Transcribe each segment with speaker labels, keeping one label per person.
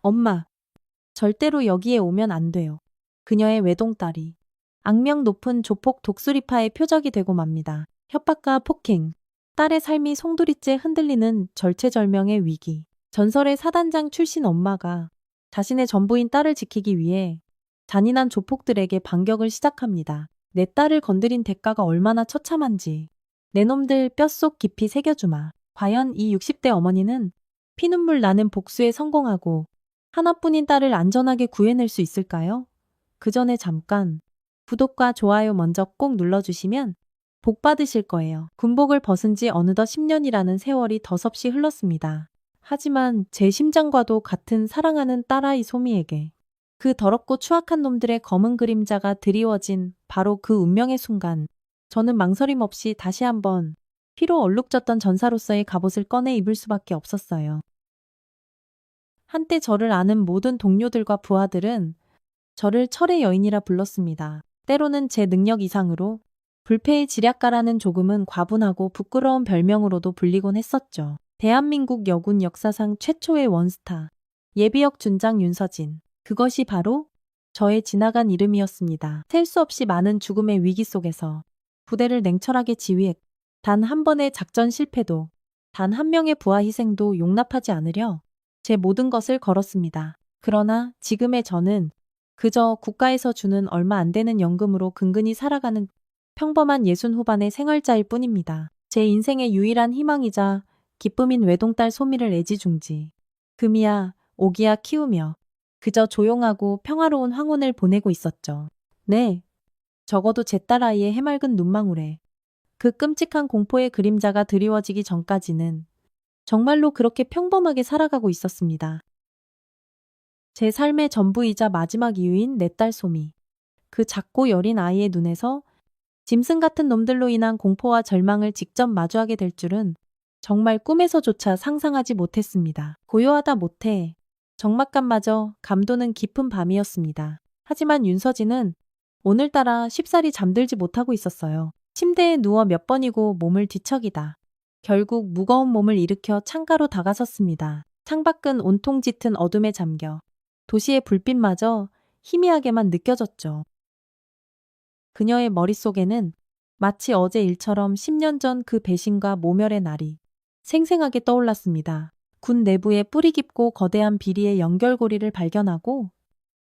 Speaker 1: 엄마, 절대로 여기에 오면 안 돼요. 그녀의 외동딸이 악명 높은 조폭 독수리파의 표적이 되고 맙니다. 협박과 폭행, 딸의 삶이 송두리째 흔들리는 절체절명의 위기. 전설의 사단장 출신 엄마가 자신의 전부인 딸을 지키기 위해 잔인한 조폭들에게 반격을 시작합니다. 내 딸을 건드린 대가가 얼마나 처참한지 내 놈들 뼛속 깊이 새겨주마. 과연 이 60대 어머니는 피눈물 나는 복수에 성공하고 하나뿐인 딸을 안전하게 구해낼 수 있을까요? 그 전에 잠깐 구독과 좋아요 먼저 꼭 눌러주시면 복 받으실 거예요. 군복을 벗은 지 어느덧 10년이라는 세월이 더섭이 흘렀습니다. 하지만 제 심장과도 같은 사랑하는 딸아이 소미에게 그 더럽고 추악한 놈들의 검은 그림자가 드리워진 바로 그 운명의 순간, 저는 망설임 없이 다시 한번 피로 얼룩졌던 전사로서의 갑옷을 꺼내 입을 수밖에 없었어요. 한때 저를 아는 모든 동료들과 부하들은 저를 철의 여인이라 불렀습니다. 때로는 제 능력 이상으로 불패의 지략가라는 조금은 과분하고 부끄러운 별명으로도 불리곤 했었죠. 대한민국 여군 역사상 최초의 원스타, 예비역 준장 윤서진. 그것이 바로 저의 지나간 이름이었습니다. 셀 수 없이 많은 죽음의 위기 속에서 부대를 냉철하게 지휘했. 단 한 번의 작전 실패도, 단 한 명의 부하 희생도 용납하지 않으려 제 모든 것을 걸었습니다. 그러나 지금의 저는 그저 국가에서 주는 얼마 안 되는 연금으로 근근히 살아가는 평범한 60 후반의 생활자일 뿐입니다. 제 인생의 유일한 희망이자 기쁨인 외동딸 소미를 애지중지 금이야 오기야 키우며 그저 조용하고 평화로운 황혼을 보내고 있었죠. 네, 적어도 제 딸아이의 해맑은 눈망울에 그 끔찍한 공포의 그림자가 드리워지기 전까지는 정말로 그렇게 평범하게 살아가고 있었습니다. 제 삶의 전부이자 마지막 이유인 내 딸 소미. 그 작고 여린 아이의 눈에서 짐승 같은 놈들로 인한 공포와 절망을 직접 마주하게 될 줄은 정말 꿈에서조차 상상하지 못했습니다. 고요하다 못해 적막감마저 감도는 깊은 밤이었습니다. 하지만 윤서진은 오늘따라 쉽사리 잠들지 못하고 있었어요. 침대에 누워 몇 번이고 몸을 뒤척이다. 결국 무거운 몸을 일으켜 창가로 다가섰습니다. 창밖은 온통 짙은 어둠에 잠겨 도시의 불빛마저 희미하게만 느껴졌죠. 그녀의 머릿속에는 마치 어제 일처럼 10년 전 그 배신과 모멸의 날이 생생하게 떠올랐습니다. 군 내부의 뿌리 깊고 거대한 비리의 연결고리를 발견하고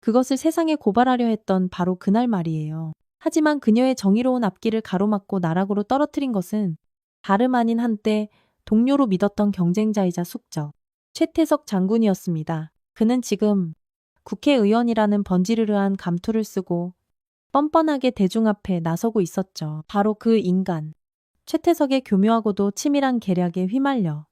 Speaker 1: 그것을 세상에 고발하려 했던 바로 그날 말이에요. 하지만 그녀의 정의로운 앞길을 가로막고 나락으로 떨어뜨린 것은 다름 아닌 한때 동료로 믿었던 경쟁자이자 숙적 최태석 장군이었습니다. 그는 지금 국회의원이라는 번지르르한 감투를 쓰고 뻔뻔하게 대중 앞에 나서고 있었죠. 바로 그 인간. 최태석의 교묘하고도 치밀한 계략에 휘말려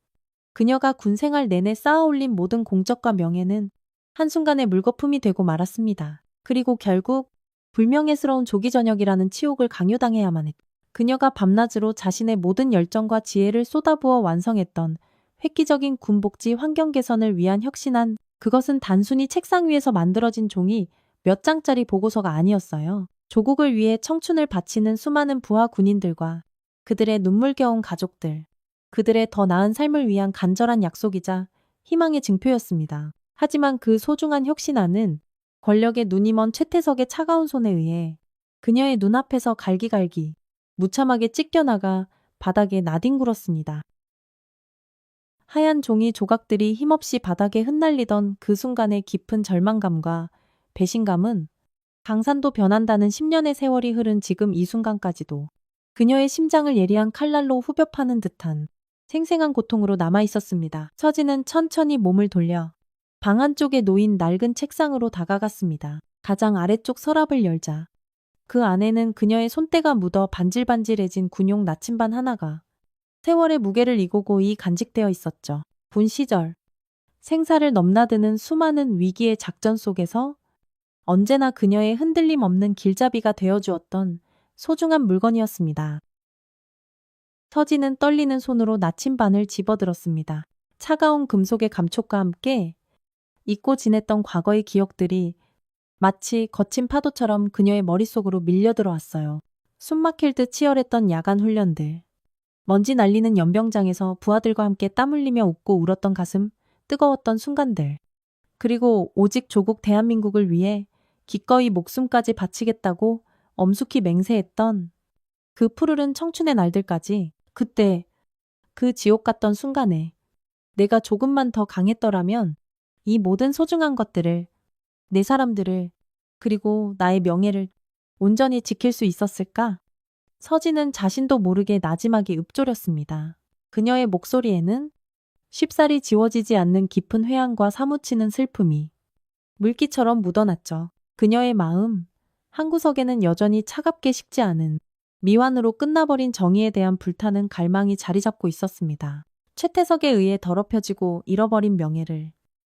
Speaker 1: 그녀가 군 생활 내내 쌓아올린 모든 공적과 명예는 한순간에 물거품이 되고 말았습니다. 그리고 결국 불명예스러운 조기 전역이라는 치욕을 강요당해야만 했고 그녀가 밤낮으로 자신의 모든 열정과 지혜를 쏟아부어 완성했던 획기적인 군복지 환경 개선을 위한 혁신안, 그것은 단순히 책상 위에서 만들어진 종이 몇 장짜리 보고서가 아니었어요. 조국을 위해 청춘을 바치는 수많은 부하 군인들과 그들의 눈물겨운 가족들, 그들의 더 나은 삶을 위한 간절한 약속이자 희망의 증표였습니다. 하지만 그 소중한 혁신안은 권력의 눈이 먼 최태석의 차가운 손에 의해 그녀의 눈앞에서 갈기갈기 무참하게 찢겨나가 바닥에 나뒹굴었습니다. 하얀 종이 조각들이 힘없이 바닥에 흩날리던 그 순간의 깊은 절망감과 배신감은 강산도 변한다는 10년의 세월이 흐른 지금 이 순간까지도 그녀의 심장을 예리한 칼날로 후벼 파는 듯한 생생한 고통으로 남아있었습니다. 서진은 천천히 몸을 돌려 방 안쪽에 놓인 낡은 책상으로 다가갔습니다. 가장 아래쪽 서랍을 열자 그 안에는 그녀의 손때가 묻어 반질반질해진 군용 나침반 하나가 세월의 무게를 이고고이 간직되어 있었죠. 군 시절 생사를 넘나드는 수많은 위기의 작전 속에서 언제나 그녀의 흔들림 없는 길잡이가 되어주었던 소중한 물건이었습니다. 서진은 떨리는 손으로 나침반을 집어들었습니다. 차가운 금속의 감촉과 함께 잊고 지냈던 과거의 기억들이 마치 거친 파도처럼 그녀의 머릿속으로 밀려들어왔어요. 숨막힐 듯 치열했던 야간 훈련들, 먼지 날리는 연병장에서 부하들과 함께 땀 흘리며 웃고 울었던 가슴, 뜨거웠던 순간들. 그리고 오직 조국 대한민국을 위해 기꺼이 목숨까지 바치겠다고 엄숙히 맹세했던 그 푸르른 청춘의 날들까지, 그때 그 지옥 같던 순간에 내가 조금만 더 강했더라면 이 모든 소중한 것들을, 내 사람들을, 그리고 나의 명예를 온전히 지킬 수 있었을까? 서진은 자신도 모르게 나지막이 읊조렸습니다. 그녀의 목소리에는 쉽사리 지워지지 않는 깊은 회한과 사무치는 슬픔이 물기처럼 묻어났죠. 그녀의 마음 한구석에는 여전히 차갑게 식지 않은 미완으로 끝나버린 정의에 대한 불타는 갈망이 자리 잡고 있었습니다. 최태석에 의해 더럽혀지고 잃어버린 명예를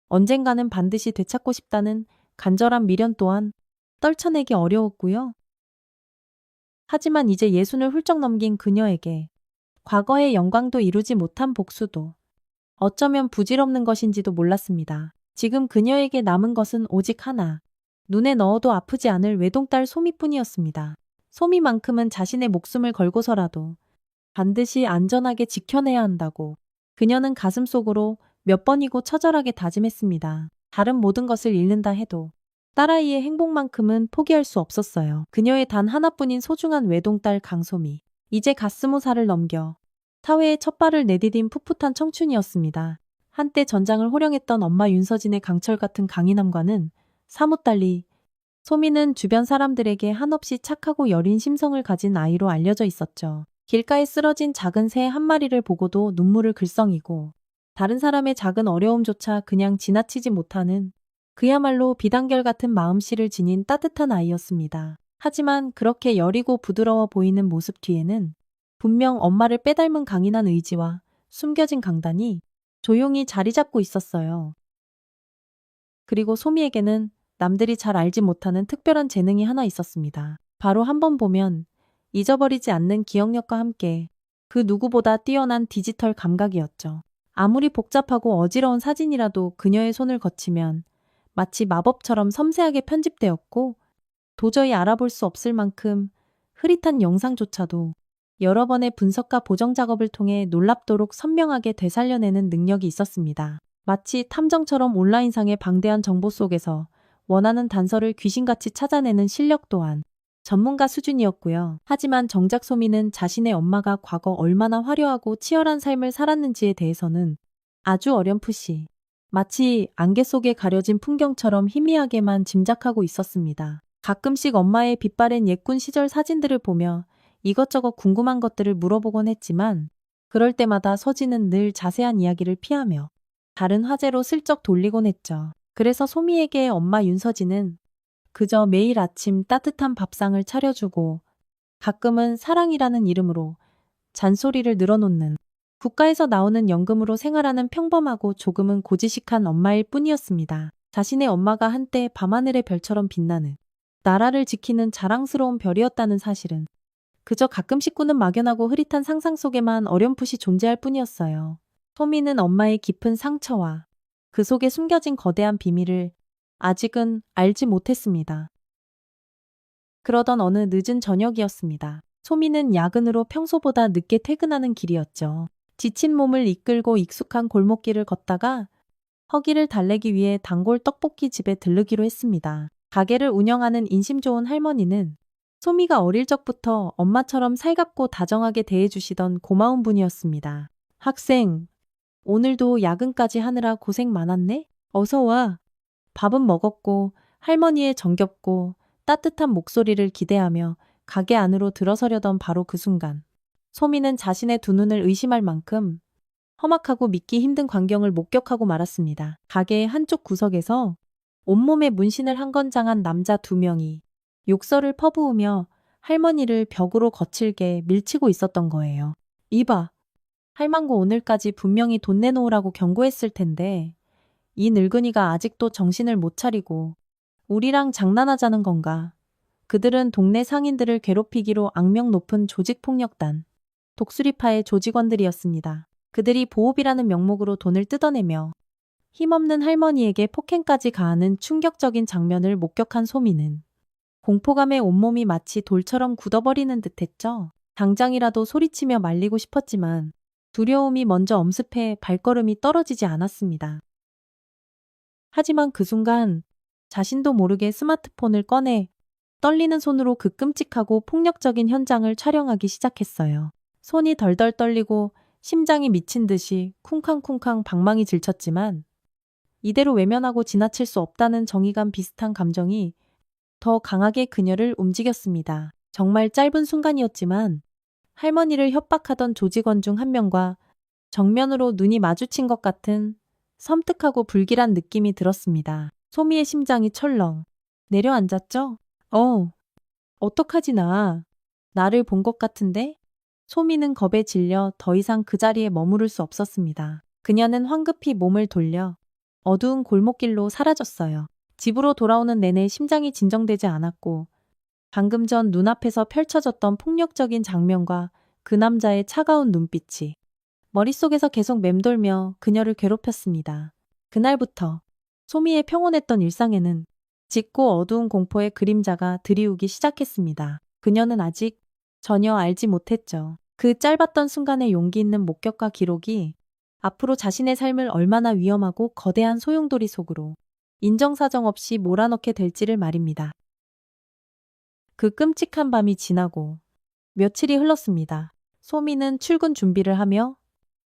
Speaker 1: 언젠가는 반드시 되찾고 싶다는 간절한 미련 또한 떨쳐내기 어려웠고요. 하지만 이제 예순을 훌쩍 넘긴 그녀에게 과거의 영광도 이루지 못한 복수도 어쩌면 부질없는 것인지도 몰랐습니다. 지금 그녀에게 남은 것은 오직 하나, 눈에 넣어도 아프지 않을 외동딸 소미뿐이었습니다. 소미만큼은 자신의 목숨을 걸고서라도 반드시 안전하게 지켜내야 한다고 그녀는 가슴속으로 몇 번이고 처절하게 다짐했습니다. 다른 모든 것을 잃는다 해도 딸아이의 행복만큼은 포기할 수 없었어요. 그녀의 단 하나뿐인 소중한 외동딸 강소미. 이제 갓 20살을 넘겨 사회에 첫 발을 내디딘 풋풋한 청춘이었습니다. 한때 전장을 호령했던 엄마 윤서진의 강철 같은 강인함과는 사뭇 달리 소미는 주변 사람들에게 한없이 착하고 여린 심성을 가진 아이로 알려져 있었죠. 길가에 쓰러진 작은 새 한 마리를 보고도 눈물을 글썽이고 다른 사람의 작은 어려움조차 그냥 지나치지 못하는 그야말로 비단결 같은 마음씨를 지닌 따뜻한 아이였습니다. 하지만 그렇게 여리고 부드러워 보이는 모습 뒤에는 분명 엄마를 빼닮은 강인한 의지와 숨겨진 강단이 조용히 자리 잡고 있었어요. 그리고 소미에게는 남들이 잘 알지 못하는 특별한 재능이 하나 있었습니다. 바로 한 번 보면 잊어버리지 않는 기억력과 함께 그 누구보다 뛰어난 디지털 감각이었죠. 아무리 복잡하고 어지러운 사진이라도 그녀의 손을 거치면 마치 마법처럼 섬세하게 편집되었고 도저히 알아볼 수 없을 만큼 흐릿한 영상조차도 여러 번의 분석과 보정 작업을 통해 놀랍도록 선명하게 되살려내는 능력이 있었습니다. 마치 탐정처럼 온라인상의 방대한 정보 속에서 원하는 단서를 귀신같이 찾아내는 실력 또한 전문가 수준이었고요. 하지만 정작 소미는 자신의 엄마가 과거 얼마나 화려하고 치열한 삶을 살았는지에 대해서는 아주 어렴풋이 마치 안개 속에 가려진 풍경처럼 희미하게만 짐작하고 있었습니다. 가끔씩 엄마의 빛바랜 옛군 시절 사진들을 보며 이것저것 궁금한 것들을 물어보곤 했지만 그럴 때마다 서진은 늘 자세한 이야기를 피하며 다른 화제로 슬쩍 돌리곤 했죠. 그래서 소미에게 엄마 윤서진은 그저 매일 아침 따뜻한 밥상을 차려주고 가끔은 사랑이라는 이름으로 잔소리를 늘어놓는 국가에서 나오는 연금으로 생활하는 평범하고 조금은 고지식한 엄마일 뿐이었습니다. 자신의 엄마가 한때 밤하늘의 별처럼 빛나는 나라를 지키는 자랑스러운 별이었다는 사실은 그저 가끔씩 꾸는 막연하고 흐릿한 상상 속에만 어렴풋이 존재할 뿐이었어요. 소미는 엄마의 깊은 상처와 그 속에 숨겨진 거대한 비밀을 아직은 알지 못했습니다. 그러던 어느 늦은 저녁이었습니다. 소미는 야근으로 평소보다 늦게 퇴근하는 길이었죠. 지친 몸을 이끌고 익숙한 골목길을 걷다가 허기를 달래기 위해 단골 떡볶이 집에 들르기로 했습니다. 가게를 운영하는 인심 좋은 할머니는 소미가 어릴 적부터 엄마처럼 살갑고 다정하게 대해주시던 고마운 분이었습니다. 학생, 오늘도 야근까지 하느라 고생 많았네? 어서 와. 밥은 먹었고 할머니의 정겹고 따뜻한 목소리를 기대하며 가게 안으로 들어서려던 바로 그 순간 소미는 자신의 두 눈을 의심할 만큼 험악하고 믿기 힘든 광경을 목격하고 말았습니다. 가게의 한쪽 구석에서 온몸에 문신을 한 건장한 남자 2명이 욕설을 퍼부으며 할머니를 벽으로 거칠게 밀치고 있었던 거예요. 이봐, 할망구 오늘까지 분명히 돈 내놓으라고 경고했을 텐데 이 늙은이가 아직도 정신을 못 차리고 우리랑 장난하자는 건가? 그들은 동네 상인들을 괴롭히기로 악명 높은 조직폭력단, 독수리파의 조직원들이었습니다. 그들이 보호비라는 명목으로 돈을 뜯어내며 힘없는 할머니에게 폭행까지 가하는 충격적인 장면을 목격한 소미는 공포감에 온몸이 마치 돌처럼 굳어버리는 듯했죠. 당장이라도 소리치며 말리고 싶었지만 두려움이 먼저 엄습해 발걸음이 떨어지지 않았습니다. 하지만 그 순간 자신도 모르게 스마트폰을 꺼내 떨리는 손으로 그 끔찍하고 폭력적인 현장을 촬영하기 시작했어요. 손이 덜덜 떨리고 심장이 미친 듯이 쿵쾅쿵쾅 방망이 질쳤지만 이대로 외면하고 지나칠 수 없다는 정의감 비슷한 감정이 더 강하게 그녀를 움직였습니다. 정말 짧은 순간이었지만 할머니를 협박하던 조직원 중 한 명과 정면으로 눈이 마주친 것 같은 섬뜩하고 불길한 느낌이 들었습니다. 소미의 심장이 철렁 내려앉았죠? 어떡하지 나. 나를 본 것 같은데? 소미는 겁에 질려 더 이상 그 자리에 머무를 수 없었습니다. 그녀는 황급히 몸을 돌려 어두운 골목길로 사라졌어요. 집으로 돌아오는 내내 심장이 진정되지 않았고 방금 전 눈앞에서 펼쳐졌던 폭력적인 장면과 그 남자의 차가운 눈빛이 머릿속에서 계속 맴돌며 그녀를 괴롭혔습니다. 그날부터 소미의 평온했던 일상에는 짙고 어두운 공포의 그림자가 드리우기 시작했습니다. 그녀는 아직 전혀 알지 못했죠. 그 짧았던 순간의 용기 있는 목격과 기록이 앞으로 자신의 삶을 얼마나 위험하고 거대한 소용돌이 속으로 인정사정 없이 몰아넣게 될지를 말입니다. 그 끔찍한 밤이 지나고 며칠이 흘렀습니다. 소미는 출근 준비를 하며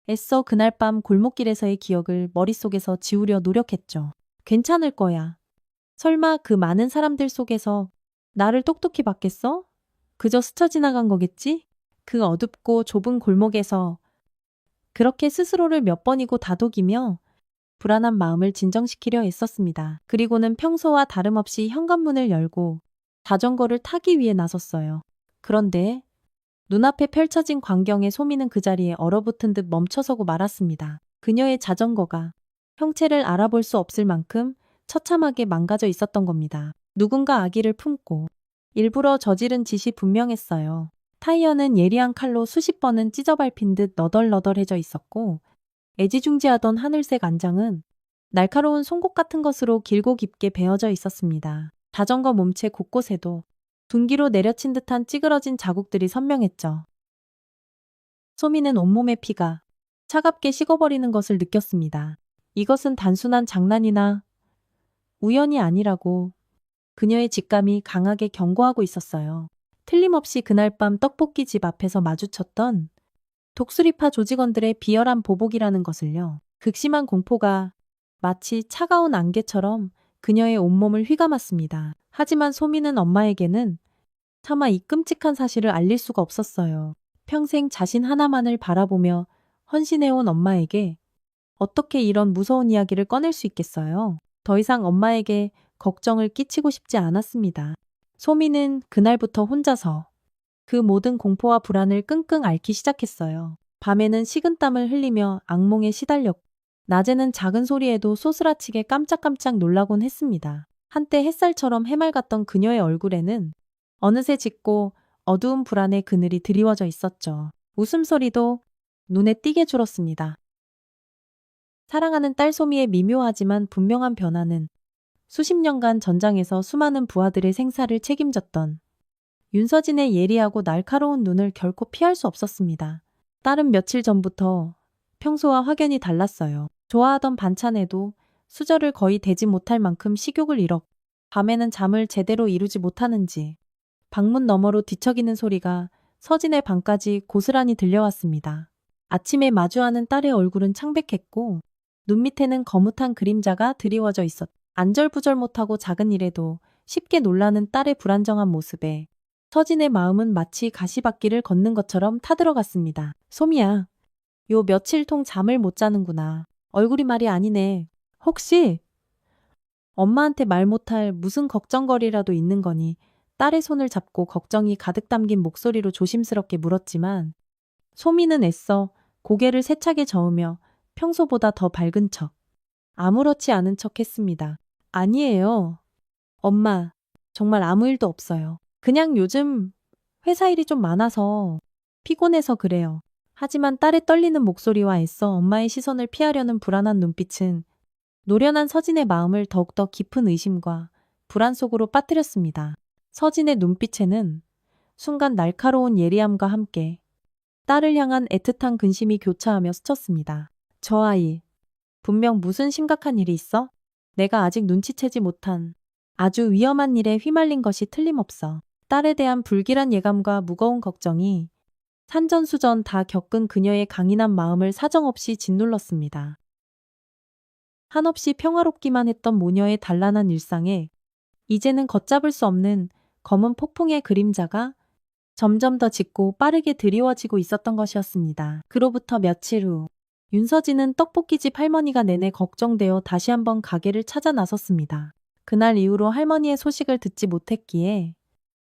Speaker 1: 애써 그날 밤 골목길에서의 기억을 머릿속에서 지우려 노력했죠. 괜찮을 거야. 설마 그 많은 사람들 속에서 나를 똑똑히 봤겠어? 그저 스쳐 지나간 거겠지? 그 어둡고 좁은 골목에서 그렇게 스스로를 몇 번이고 다독이며 불안한 마음을 진정시키려 애썼습니다. 그리고는 평소와 다름없이 현관문을 열고 자전거를 타기 위해 나섰어요. 그런데 눈앞에 펼쳐진 광경에 소미는 그 자리에 얼어붙은 듯 멈춰서고 말았습니다. 그녀의 자전거가 형체를 알아볼 수 없을 만큼 처참하게 망가져 있었던 겁니다. 누군가 아기를 품고 일부러 저지른 짓이 분명했어요. 타이어는 예리한 칼로 수십 번은 찢어밟힌 듯 너덜너덜해져 있었고 애지중지하던 하늘색 안장은 날카로운 송곳 같은 것으로 길고 깊게 베어져 있었습니다. 자전거 몸체 곳곳에도 둔기로 내려친 듯한 찌그러진 자국들이 선명했죠. 소미는 온몸의 피가 차갑게 식어버리는 것을 느꼈습니다. 이것은 단순한 장난이나 우연이 아니라고 그녀의 직감이 강하게 경고하고 있었어요. 틀림없이 그날 밤 떡볶이 집 앞에서 마주쳤던 독수리파 조직원들의 비열한 보복이라는 것을요. 극심한 공포가 마치 차가운 안개처럼 그녀의 온몸을 휘감았습니다. 하지만 소미는 엄마에게는 차마 이 끔찍한 사실을 알릴 수가 없었어요. 평생 자신 하나만을 바라보며 헌신해온 엄마에게 어떻게 이런 무서운 이야기를 꺼낼 수 있겠어요? 더 이상 엄마에게 걱정을 끼치고 싶지 않았습니다. 소미는 그날부터 혼자서 그 모든 공포와 불안을 끙끙 앓기 시작했어요. 밤에는 식은땀을 흘리며 악몽에 시달렸고 낮에는 작은 소리에도 소스라치게 깜짝깜짝 놀라곤 했습니다. 한때 햇살처럼 해맑았던 그녀의 얼굴에는 어느새 짙고 어두운 불안의 그늘이 드리워져 있었죠. 웃음소리도 눈에 띄게 줄었습니다. 사랑하는 딸 소미의 미묘하지만 분명한 변화는 수십 년간 전장에서 수많은 부하들의 생사를 책임졌던 윤서진의 예리하고 날카로운 눈을 결코 피할 수 없었습니다. 딸은 며칠 전부터 평소와 확연히 달랐어요. 좋아하던 반찬에도 수저를 거의 대지 못할 만큼 식욕을 잃었고 밤에는 잠을 제대로 이루지 못하는지 방문 너머로 뒤척이는 소리가 서진의 방까지 고스란히 들려왔습니다. 아침에 마주하는 딸의 얼굴은 창백했고 눈 밑에는 거뭇한 그림자가 드리워져 있었다. 안절부절 못하고 작은 일에도 쉽게 놀라는 딸의 불안정한 모습에 서진의 마음은 마치 가시밭길을 걷는 것처럼 타들어갔습니다. 소미야, 요 며칠 통 잠을 못 자는구나. 얼굴이 말이 아니네. 혹시 엄마한테 말 못할 무슨 걱정거리라도 있는 거니? 딸의 손을 잡고 걱정이 가득 담긴 목소리로 조심스럽게 물었지만 소미는 애써 고개를 세차게 저으며 평소보다 더 밝은 척, 아무렇지 않은 척 했습니다. 아니에요. 엄마, 정말 아무 일도 없어요. 그냥 요즘 회사 일이 좀 많아서 피곤해서 그래요. 하지만 딸의 떨리는 목소리와 애써 엄마의 시선을 피하려는 불안한 눈빛은 노련한 서진의 마음을 더욱더 깊은 의심과 불안 속으로 빠뜨렸습니다. 서진의 눈빛에는 순간 날카로운 예리함과 함께 딸을 향한 애틋한 근심이 교차하며 스쳤습니다. 저 아이, 분명 무슨 심각한 일이 있어? 내가 아직 눈치채지 못한 아주 위험한 일에 휘말린 것이 틀림없어. 딸에 대한 불길한 예감과 무거운 걱정이 산전수전 다 겪은 그녀의 강인한 마음을 사정없이 짓눌렀습니다. 한없이 평화롭기만 했던 모녀의 단란한 일상에 이제는 걷잡을 수 없는 검은 폭풍의 그림자가 점점 더 짙고 빠르게 드리워지고 있었던 것이었습니다. 그로부터 며칠 후 윤서진은 떡볶이집 할머니가 내내 걱정되어 다시 한번 가게를 찾아 나섰습니다. 그날 이후로 할머니의 소식을 듣지 못했기에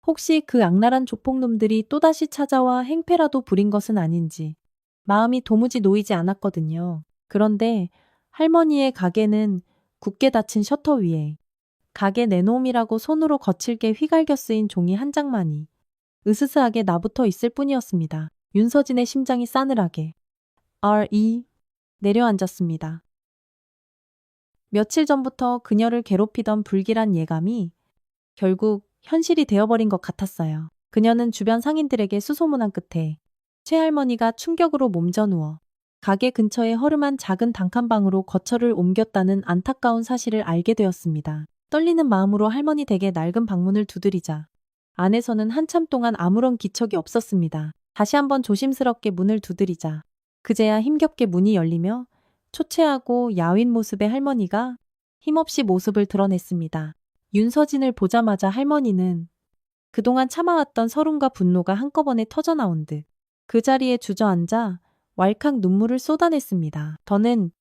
Speaker 1: 혹시 그 악랄한 조폭놈들이 또다시 찾아와 행패라도 부린 것은 아닌지 마음이 도무지 놓이지 않았거든요. 그런데 할머니의 가게는 굳게 닫힌 셔터 위에 가게 내놓음이라고 손으로 거칠게 휘갈겨 쓰인 종이 한 장만이 으스스하게 나붙어 있을 뿐이었습니다. 윤서진의 심장이 싸늘하게 내려앉았습니다. 며칠 전부터 그녀를 괴롭히던 불길한 예감이 결국 현실이 되어버린 것 같았어요. 그녀는 주변 상인들에게 수소문한 끝에 최할머니가 충격으로 몸져 누워 가게 근처의 허름한 작은 단칸방으로 거처를 옮겼다는 안타까운 사실을 알게 되었습니다. 떨리는 마음으로 할머니 댁의 낡은 방문을 두드리자 안에서는 한참 동안 아무런 기척이 없었습니다. 다시 한번 조심스럽게 문을 두드리자 그제야 힘겹게 문이 열리며 초췌하고 야윈 모습의 할머니가 힘없이 모습을 드러냈습니다. 윤서진을 보자마자 할머니는 그동안 참아왔던 서름과 분노가 한꺼번에 터져나온 듯 그 자리에 주저앉아 왈칵 눈물을 쏟아냈습니다. 더는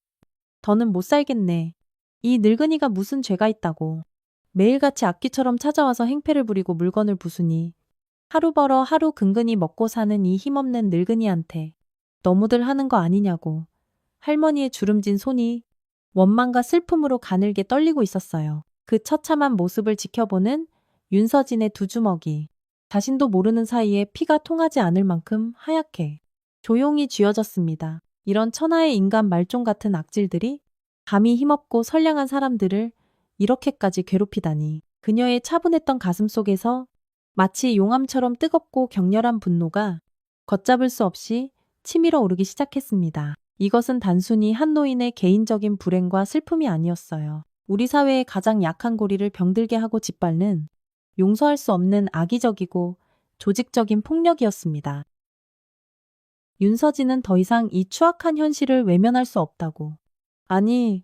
Speaker 1: 못 살겠네. 이 늙은이가 무슨 죄가 있다고. 매일같이 악귀처럼 찾아와서 행패를 부리고 물건을 부수니 하루 벌어 하루 근근히 먹고 사는 이 힘없는 늙은이한테 너무들 하는 거 아니냐고. 할머니의 주름진 손이 원망과 슬픔으로 가늘게 떨리고 있었어요. 그 처참한 모습을 지켜보는 윤서진의 두 주먹이 자신도 모르는 사이에 피가 통하지 않을 만큼 하얗게 조용히 쥐어졌습니다. 이런 천하의 인간 말종 같은 악질들이 감히 힘없고 선량한 사람들을 이렇게까지 괴롭히다니. 그녀의 차분했던 가슴 속에서 마치 용암처럼 뜨겁고 격렬한 분노가 걷잡을 수 없이 치밀어 오르기 시작했습니다. 이것은 단순히 한 노인의 개인적인 불행과 슬픔이 아니었어요. 우리 사회의 가장 약한 고리를 병들게 하고 짓밟는 용서할 수 없는 악의적이고 조직적인 폭력이었습니다. 윤서진은 더 이상 이 추악한 현실을 외면할 수 없다고. 아니,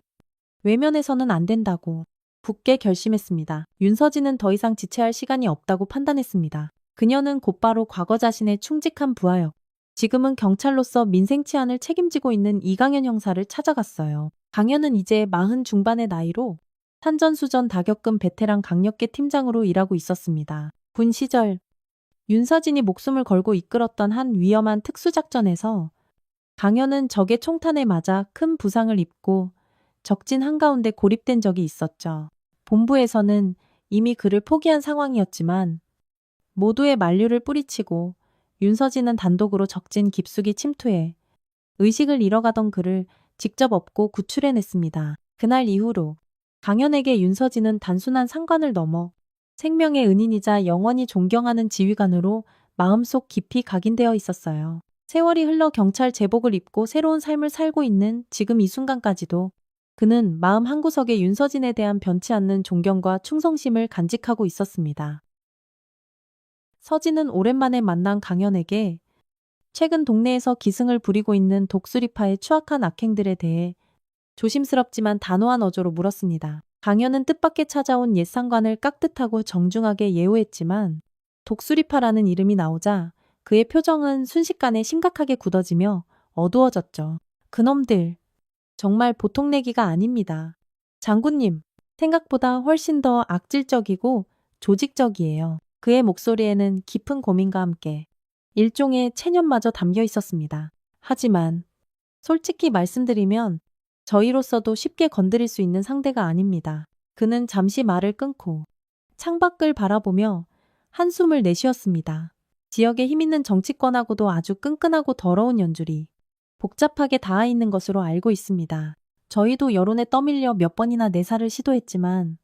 Speaker 1: 외면해서는 안 된다고 굳게 결심했습니다. 윤서진은 더 이상 지체할 시간이 없다고 판단했습니다. 그녀는 곧바로 과거 자신의 충직한 부하였고 지금은 경찰로서 민생 치안을 책임지고 있는 이강현 형사를 찾아갔어요. 강현은 이제 40 중반의 나이로 산전수전 다 겪은 베테랑 강력계 팀장으로 일하고 있었습니다. 군 시절 윤서진이 목숨을 걸고 이끌었던 한 위험한 특수작전에서 강현은 적의 총탄에 맞아 큰 부상을 입고 적진 한가운데 고립된 적이 있었죠. 본부에서는 이미 그를 포기한 상황이었지만 모두의 만류를 뿌리치고 윤서진은 단독으로 적진 깊숙이 침투해 의식을 잃어가던 그를 직접 업고 구출해냈습니다. 그날 이후로 강현에게 윤서진은 단순한 상관을 넘어 생명의 은인이자 영원히 존경하는 지휘관으로 마음속 깊이 각인되어 있었어요. 세월이 흘러 경찰 제복을 입고 새로운 삶을 살고 있는 지금 이 순간까지도 그는 마음 한구석에 윤서진에 대한 변치 않는 존경과 충성심을 간직하고 있었습니다. 서진은 오랜만에 만난 강현에게 최근 동네에서 기승을 부리고 있는 독수리파의 추악한 악행들에 대해 조심스럽지만 단호한 어조로 물었습니다. 강현은 뜻밖의 찾아온 옛 상관을 깍듯하고 정중하게 예우했지만 독수리파라는 이름이 나오자 그의 표정은 순식간에 심각하게 굳어지며 어두워졌죠. 그놈들 정말 보통 내기가 아닙니다. 장군님, 생각보다 훨씬 더 악질적이고 조직적이에요. 그의 목소리에는 깊은 고민과 함께 일종의 체념마저 담겨 있었습니다. 하지만 솔직히 말씀드리면 저희로서도 쉽게 건드릴 수 있는 상대가 아닙니다. 그는 잠시 말을 끊고 창밖을 바라보며 한숨을 내쉬었습니다. 지역에 힘있는 정치권하고도 아주 끈끈하고 더러운 연줄이 복잡하게 닿아 있는 것으로 알고 있습니다. 저희도 여론에 떠밀려 몇 번이나 내사를 시도했지만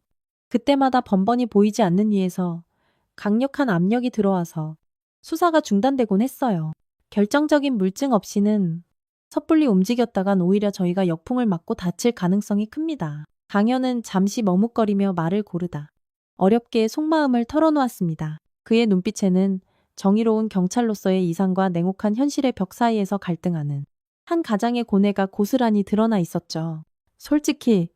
Speaker 1: 그때마다 번번이 보이지 않는 위에서 강력한 압력이 들어와서 수사가 중단되곤 했어요. 결정적인 물증 없이는 섣불리 움직였다간 오히려 저희가 역풍을 맞고 다칠 가능성이 큽니다. 강현은 잠시 머뭇거리며 말을 고르다 어렵게 속마음을 털어놓았습니다. 그의 눈빛에는 정의로운 경찰로서의 이상과 냉혹한 현실의 벽 사이에서 갈등하는 한 가장의 고뇌가 고스란히 드러나 있었죠. 솔직히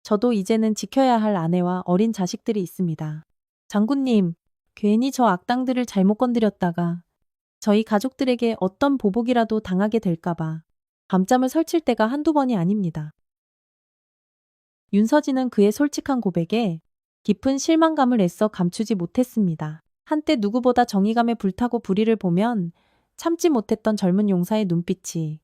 Speaker 1: 저도 이제는 지켜야 할 아내와 어린 자식들이 있습니다. 장군님, 괜히 저 악당들을 잘못 건드렸다가 저희 가족들에게 어떤 보복이라도 당하게 될까봐 밤잠을 설칠 때가 한두 번이 아닙니다. 윤서진은 그의 솔직한 고백에 깊은 실망감을 애써 감추지 못했습니다. 한때 누구보다 정의감에 불타고 불의를 보면 참지 못했던 젊은 용사의 눈빛이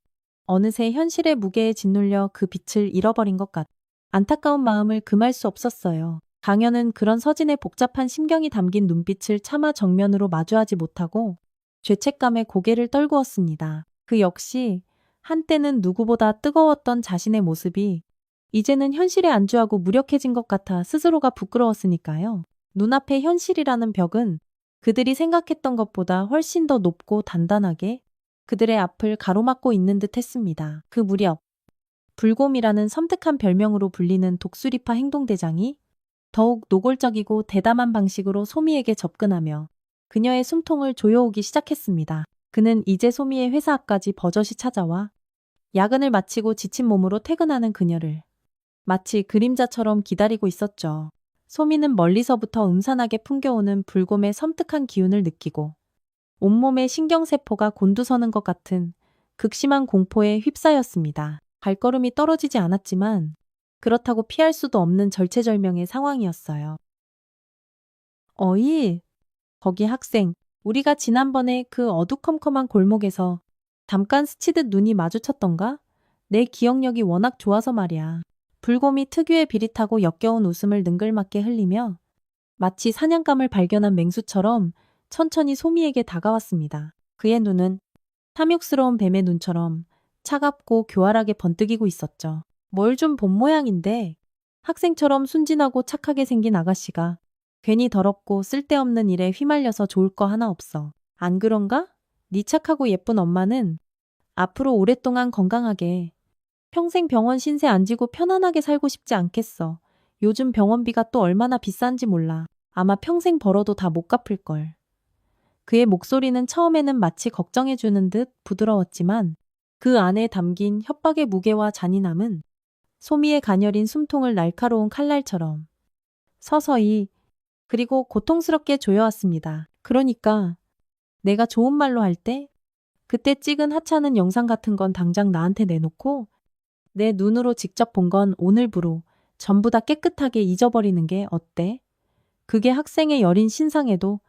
Speaker 1: 어느새 현실의 무게에 짓눌려 그 빛을 잃어버린 것 같. 안타까운 마음을 금할 수 없었어요. 강현은 그런 서진의 복잡한 심경이 담긴 눈빛을 차마 정면으로 마주하지 못하고 죄책감에 고개를 떨구었습니다. 그 역시 한때는 누구보다 뜨거웠던 자신의 모습이 이제는 현실에 안주하고 무력해진 것 같아 스스로가 부끄러웠으니까요. 눈앞의 현실이라는 벽은 그들이 생각했던 것보다 훨씬 더 높고 단단하게 그들의 앞을 가로막고 있는 듯 했습니다. 그 무렵 불곰이라는 섬뜩한 별명으로 불리는 독수리파 행동대장이 더욱 노골적이고 대담한 방식으로 소미에게 접근하며 그녀의 숨통을 조여오기 시작했습니다. 그는 이제 소미의 회사 앞까지 버젓이 찾아와 야근을 마치고 지친 몸으로 퇴근하는 그녀를 마치 그림자처럼 기다리고 있었죠. 소미는 멀리서부터 음산하게 풍겨오는 불곰의 섬뜩한 기운을 느끼고 온몸의 신경세포가 곤두서는 것 같은 극심한 공포에 휩싸였습니다. 발걸음이 떨어지지 않았지만 그렇다고 피할 수도 없는 절체절명의 상황이었어요. 어이, 거기 학생, 우리가 지난번에 그 어두컴컴한 골목에서 잠깐 스치듯 눈이 마주쳤던가? 내 기억력이 워낙 좋아서 말이야. 불곰이 특유의 비릿하고 역겨운 웃음을 능글맞게 흘리며 마치 사냥감을 발견한 맹수처럼 천천히 소미에게 다가왔습니다. 그의 눈은 탐욕스러운 뱀의 눈처럼 차갑고 교활하게 번뜩이고 있었죠. 뭘 좀 본 모양인데 학생처럼 순진하고 착하게 생긴 아가씨가 괜히 더럽고 쓸데없는 일에 휘말려서 좋을 거 하나 없어. 안 그런가? 네 착하고 예쁜 엄마는 앞으로 오랫동안 건강하게 평생 병원 신세 안 지고 편안하게 살고 싶지 않겠어. 요즘 병원비가 또 얼마나 비싼지 몰라. 아마 평생 벌어도 다 못 갚을걸. 그의 목소리는 처음에는 마치 걱정해주는 듯 부드러웠지만 그 안에 담긴 협박의 무게와 잔인함은 소미의 가녀린 숨통을 날카로운 칼날처럼 서서히 그리고 고통스럽게 조여왔습니다. 그러니까 내가 좋은 말로 할 때 그때 찍은 하찮은 영상 같은 건 당장 나한테 내놓고 내 눈으로 직접 본 건 오늘부로 전부 다 깨끗하게 잊어버리는 게 어때? 그게 학생의 여린 신상에도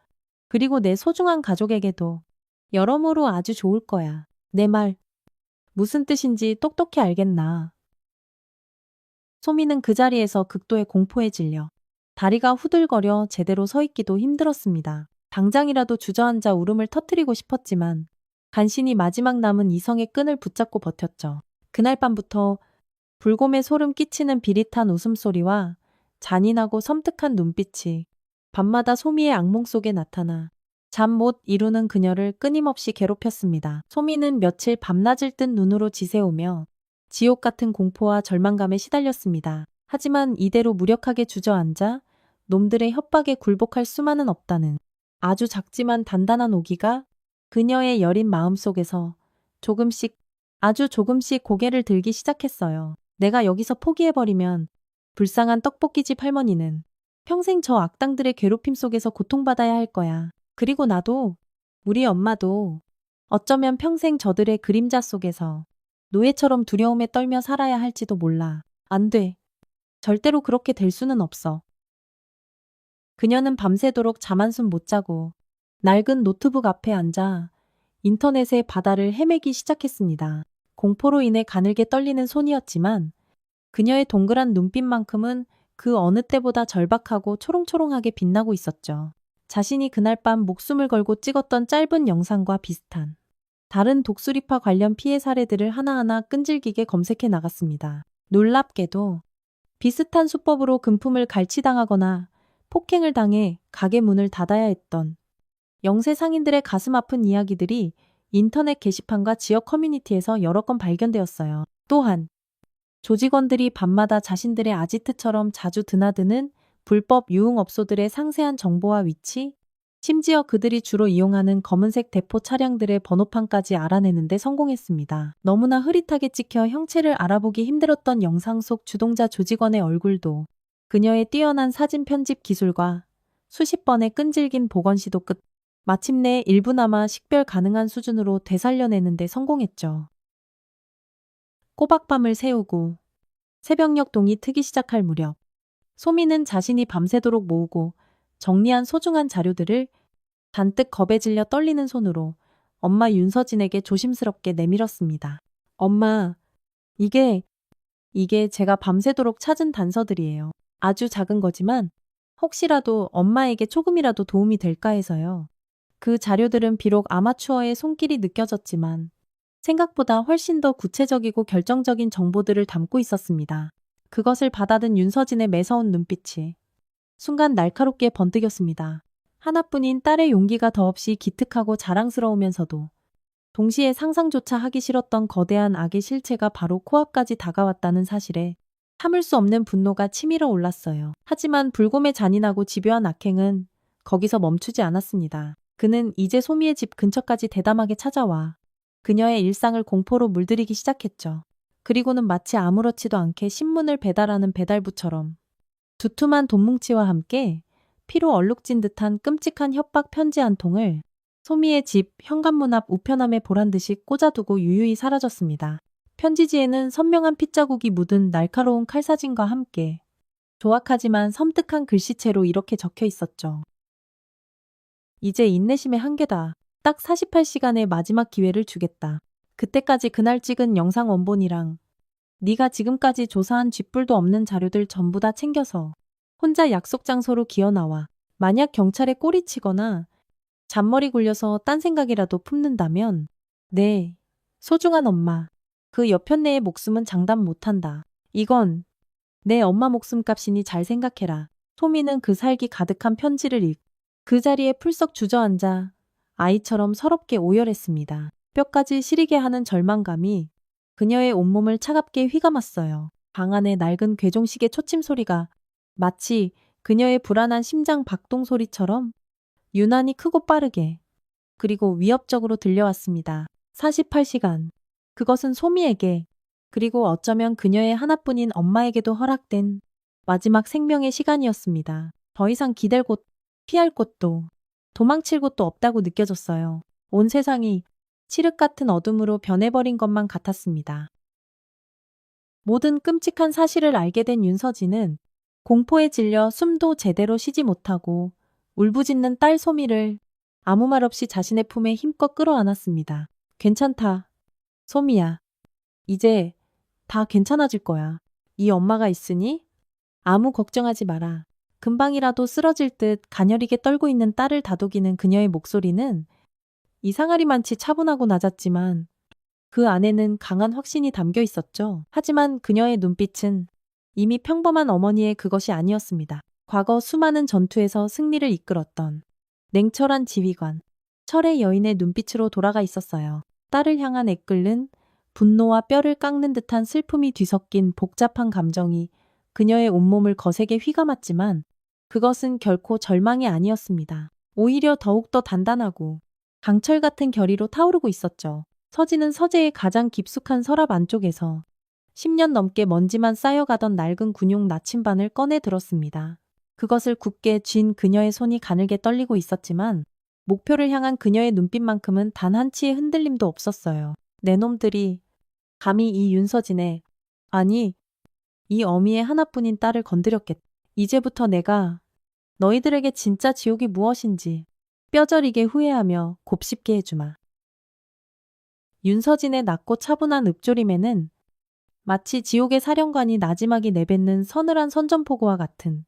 Speaker 1: 그리고 내 소중한 가족에게도 여러모로 아주 좋을 거야. 내 말 무슨 뜻인지 똑똑히 알겠나. 소미는 그 자리에서 극도의 공포에 질려 다리가 후들거려 제대로 서 있기도 힘들었습니다. 당장이라도 주저앉아 울음을 터뜨리고 싶었지만 간신히 마지막 남은 이성의 끈을 붙잡고 버텼죠. 그날 밤부터 불곰의 소름 끼치는 비릿한 웃음소리와 잔인하고 섬뜩한 눈빛이 밤마다 소미의 악몽 속에 나타나 잠 못 이루는 그녀를 끊임없이 괴롭혔습니다. 소미는 며칠 밤낮을 뜬 눈으로 지새우며 지옥 같은 공포와 절망감에 시달렸습니다. 하지만 이대로 무력하게 주저앉아 놈들의 협박에 굴복할 수만은 없다는 아주 작지만 단단한 오기가 그녀의 여린 마음속에서 조금씩 아주 조금씩 고개를 들기 시작했어요. 내가 여기서 포기해버리면 불쌍한 떡볶이집 할머니는 평생 저 악당들의 괴롭힘 속에서 고통받아야 할 거야. 그리고 나도, 우리 엄마도 어쩌면 평생 저들의 그림자 속에서 노예처럼 두려움에 떨며 살아야 할지도 몰라. 안 돼. 절대로 그렇게 될 수는 없어. 그녀는 밤새도록 잠 한숨 못 자고 낡은 노트북 앞에 앉아 인터넷의 바다를 헤매기 시작했습니다. 공포로 인해 가늘게 떨리는 손이었지만 그녀의 동그란 눈빛만큼은 그 어느 때보다 절박하고 초롱초롱하게 빛나고 있었죠. 자신이 그날 밤 목숨을 걸고 찍었던 짧은 영상과 비슷한 다른 독수리파 관련 피해 사례들을 하나하나 끈질기게 검색해 나갔습니다. 놀랍게도 비슷한 수법으로 금품을 갈취당하거나 폭행을 당해 가게 문을 닫아야 했던 영세 상인들의 가슴 아픈 이야기들이 인터넷 게시판과 지역 커뮤니티에서 여러 건 발견되었어요. 또한 조직원들이 밤마다 자신들의 아지트처럼 자주 드나드는 불법 유흥업소들의 상세한 정보와 위치, 심지어 그들이 주로 이용하는 검은색 대포 차량들의 번호판까지 알아내는데 성공했습니다. 너무나 흐릿하게 찍혀 형체를 알아보기 힘들었던 영상 속 주동자 조직원의 얼굴도 그녀의 뛰어난 사진 편집 기술과 수십 번의 끈질긴 복원 시도 끝, 마침내 일부나마 식별 가능한 수준으로 되살려내는데 성공했죠. 꼬박밤을 새우고 새벽녘 동이 트기 시작할 무렵, 소미는 자신이 밤새도록 모으고 정리한 소중한 자료들을 잔뜩 겁에 질려 떨리는 손으로 엄마 윤서진에게 조심스럽게 내밀었습니다. 엄마, 이게 제가 밤새도록 찾은 단서들이에요. 아주 작은 거지만 혹시라도 엄마에게 조금이라도 도움이 될까 해서요. 그 자료들은 비록 아마추어의 손길이 느껴졌지만 생각보다 훨씬 더 구체적이고 결정적인 정보들을 담고 있었습니다. 그것을 받아든 윤서진의 매서운 눈빛이 순간 날카롭게 번뜩였습니다. 하나뿐인 딸의 용기가 더없이 기특하고 자랑스러우면서도 동시에 상상조차 하기 싫었던 거대한 악의 실체가 바로 코앞까지 다가왔다는 사실에 참을 수 없는 분노가 치밀어 올랐어요. 하지만 불곰의 잔인하고 집요한 악행은 거기서 멈추지 않았습니다. 그는 이제 소미의 집 근처까지 대담하게 찾아와 그녀의 일상을 공포로 물들이기 시작했죠. 그리고는 마치 아무렇지도 않게 신문을 배달하는 배달부처럼 두툼한 돈뭉치와 함께 피로 얼룩진 듯한 끔찍한 협박 편지 한 통을 소미의 집 현관문 앞 우편함에 보란듯이 꽂아두고 유유히 사라졌습니다. 편지지에는 선명한 핏자국이 묻은 날카로운 칼사진과 함께 조악하지만 섬뜩한 글씨체로 이렇게 적혀 있었죠. 이제 인내심의 한계다. 딱 48시간의 마지막 기회를 주겠다. 그때까지 그날 찍은 영상 원본이랑 네가 지금까지 조사한 쥐뿔도 없는 자료들 전부 다 챙겨서 혼자 약속 장소로 기어나와. 만약 경찰에 꼬리치거나 잔머리 굴려서 딴 생각이라도 품는다면 네, 소중한 엄마. 그 여편네의 목숨은 장담 못한다. 이건 내 엄마 목숨값이니 잘 생각해라. 소미는 그 살기 가득한 편지를 그 자리에 풀썩 주저앉아 아이처럼 서럽게 오열했습니다. 뼈까지 시리게 하는 절망감이 그녀의 온몸을 차갑게 휘감았어요. 방 안의 낡은 괴종식의 초침 소리가 마치 그녀의 불안한 심장 박동 소리처럼 유난히 크고 빠르게 그리고 위협적으로 들려왔습니다. 48시간. 그것은 소미에게 그리고 어쩌면 그녀의 하나뿐인 엄마에게도 허락된 마지막 생명의 시간이었습니다. 더 이상 기댈 곳, 피할 곳도 도망칠 곳도 없다고 느껴졌어요. 온 세상이 칠흑 같은 어둠으로 변해버린 것만 같았습니다. 모든 끔찍한 사실을 알게 된 윤서진은 공포에 질려 숨도 제대로 쉬지 못하고 울부짖는 딸 소미를 아무 말 없이 자신의 품에 힘껏 끌어안았습니다. 괜찮다. 소미야. 이제 다 괜찮아질 거야. 이 엄마가 있으니 아무 걱정하지 마라. 금방이라도 쓰러질 듯 가녀리게 떨고 있는 딸을 다독이는 그녀의 목소리는 이상하리만치 차분하고 낮았지만 그 안에는 강한 확신이 담겨 있었죠. 하지만 그녀의 눈빛은 이미 평범한 어머니의 그것이 아니었습니다. 과거 수많은 전투에서 승리를 이끌었던 냉철한 지휘관, 철의 여인의 눈빛으로 돌아가 있었어요. 딸을 향한 애끓는 분노와 뼈를 깎는 듯한 슬픔이 뒤섞인 복잡한 감정이 그녀의 온몸을 거세게 휘감았지만 그것은 결코 절망이 아니었습니다. 오히려 더욱더 단단하고 강철 같은 결의로 타오르고 있었죠. 서진은 서재의 가장 깊숙한 서랍 안쪽에서 10년 넘게 먼지만 쌓여가던 낡은 군용 나침반을 꺼내 들었습니다. 그것을 굳게 쥔 그녀의 손이 가늘게 떨리고 있었지만 목표를 향한 그녀의 눈빛만큼은 단 한치의 흔들림도 없었어요. 내 놈들이 감히 이 윤서진의, 아니, 이 어미의 하나뿐인 딸을 건드렸겠다. 이제부터 내가 너희들에게 진짜 지옥이 무엇인지 뼈저리게 후회하며 곱씹게 해주마. 윤서진의 낮고 차분한 읊조림에는 마치 지옥의 사령관이 나지막이 내뱉는 서늘한 선전포고와 같은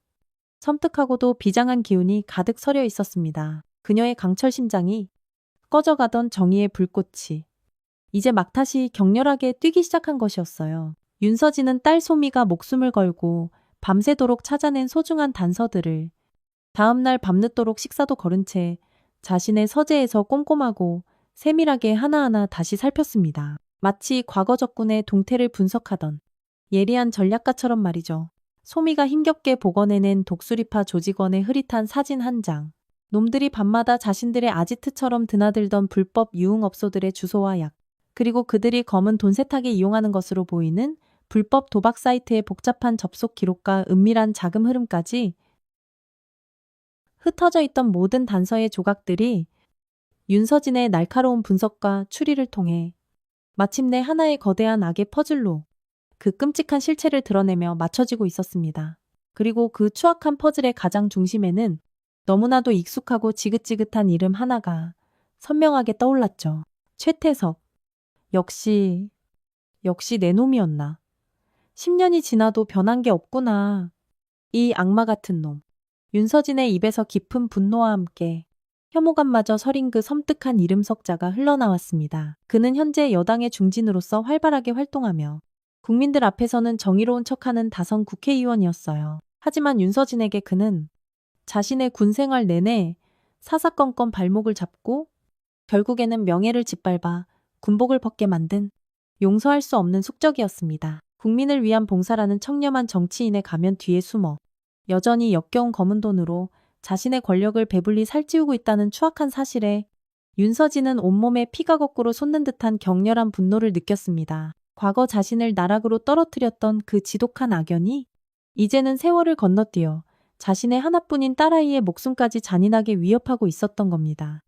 Speaker 1: 섬뜩하고도 비장한 기운이 가득 서려 있었습니다. 그녀의 강철 심장이 꺼져가던 정의의 불꽃이 이제 막다시 격렬하게 뛰기 시작한 것이었어요. 윤서진은 딸 소미가 목숨을 걸고 밤새도록 찾아낸 소중한 단서들을 다음날 밤늦도록 식사도 거른 채 자신의 서재에서 꼼꼼하고 세밀하게 하나하나 다시 살폈습니다. 마치 과거 적군의 동태를 분석하던 예리한 전략가처럼 말이죠. 소미가 힘겹게 복원해낸 독수리파 조직원의 흐릿한 사진 한 장. 놈들이 밤마다 자신들의 아지트처럼 드나들던 불법 유흥업소들의 주소와 약, 그리고 그들이 검은 돈 세탁에 이용하는 것으로 보이는 불법 도박 사이트의 복잡한 접속 기록과 은밀한 자금 흐름까지 흩어져 있던 모든 단서의 조각들이 윤서진의 날카로운 분석과 추리를 통해 마침내 하나의 거대한 악의 퍼즐로 그 끔찍한 실체를 드러내며 맞춰지고 있었습니다. 그리고 그 추악한 퍼즐의 가장 중심에는 너무나도 익숙하고 지긋지긋한 이름 하나가 선명하게 떠올랐죠. 최태석. 역시 내 놈이었나. 10년이 지나도 변한 게 없구나. 이 악마 같은 놈. 윤서진의 입에서 깊은 분노와 함께 혐오감마저 서린 그 섬뜩한 이름 석자가 흘러나왔습니다. 그는 현재 여당의 중진으로서 활발하게 활동하며 국민들 앞에서는 정의로운 척하는 다선 국회의원이었어요. 하지만 윤서진에게 그는 자신의 군 생활 내내 사사건건 발목을 잡고 결국에는 명예를 짓밟아 군복을 벗게 만든 용서할 수 없는 숙적이었습니다. 국민을 위한 봉사라는 청렴한 정치인의 가면 뒤에 숨어 여전히 역겨운 검은 돈으로 자신의 권력을 배불리 살찌우고 있다는 추악한 사실에 윤서진은 온몸에 피가 거꾸로 솟는 듯한 격렬한 분노를 느꼈습니다. 과거 자신을 나락으로 떨어뜨렸던 그 지독한 악연이 이제는 세월을 건너뛰어 자신의 하나뿐인 딸아이의 목숨까지 잔인하게 위협하고 있었던 겁니다.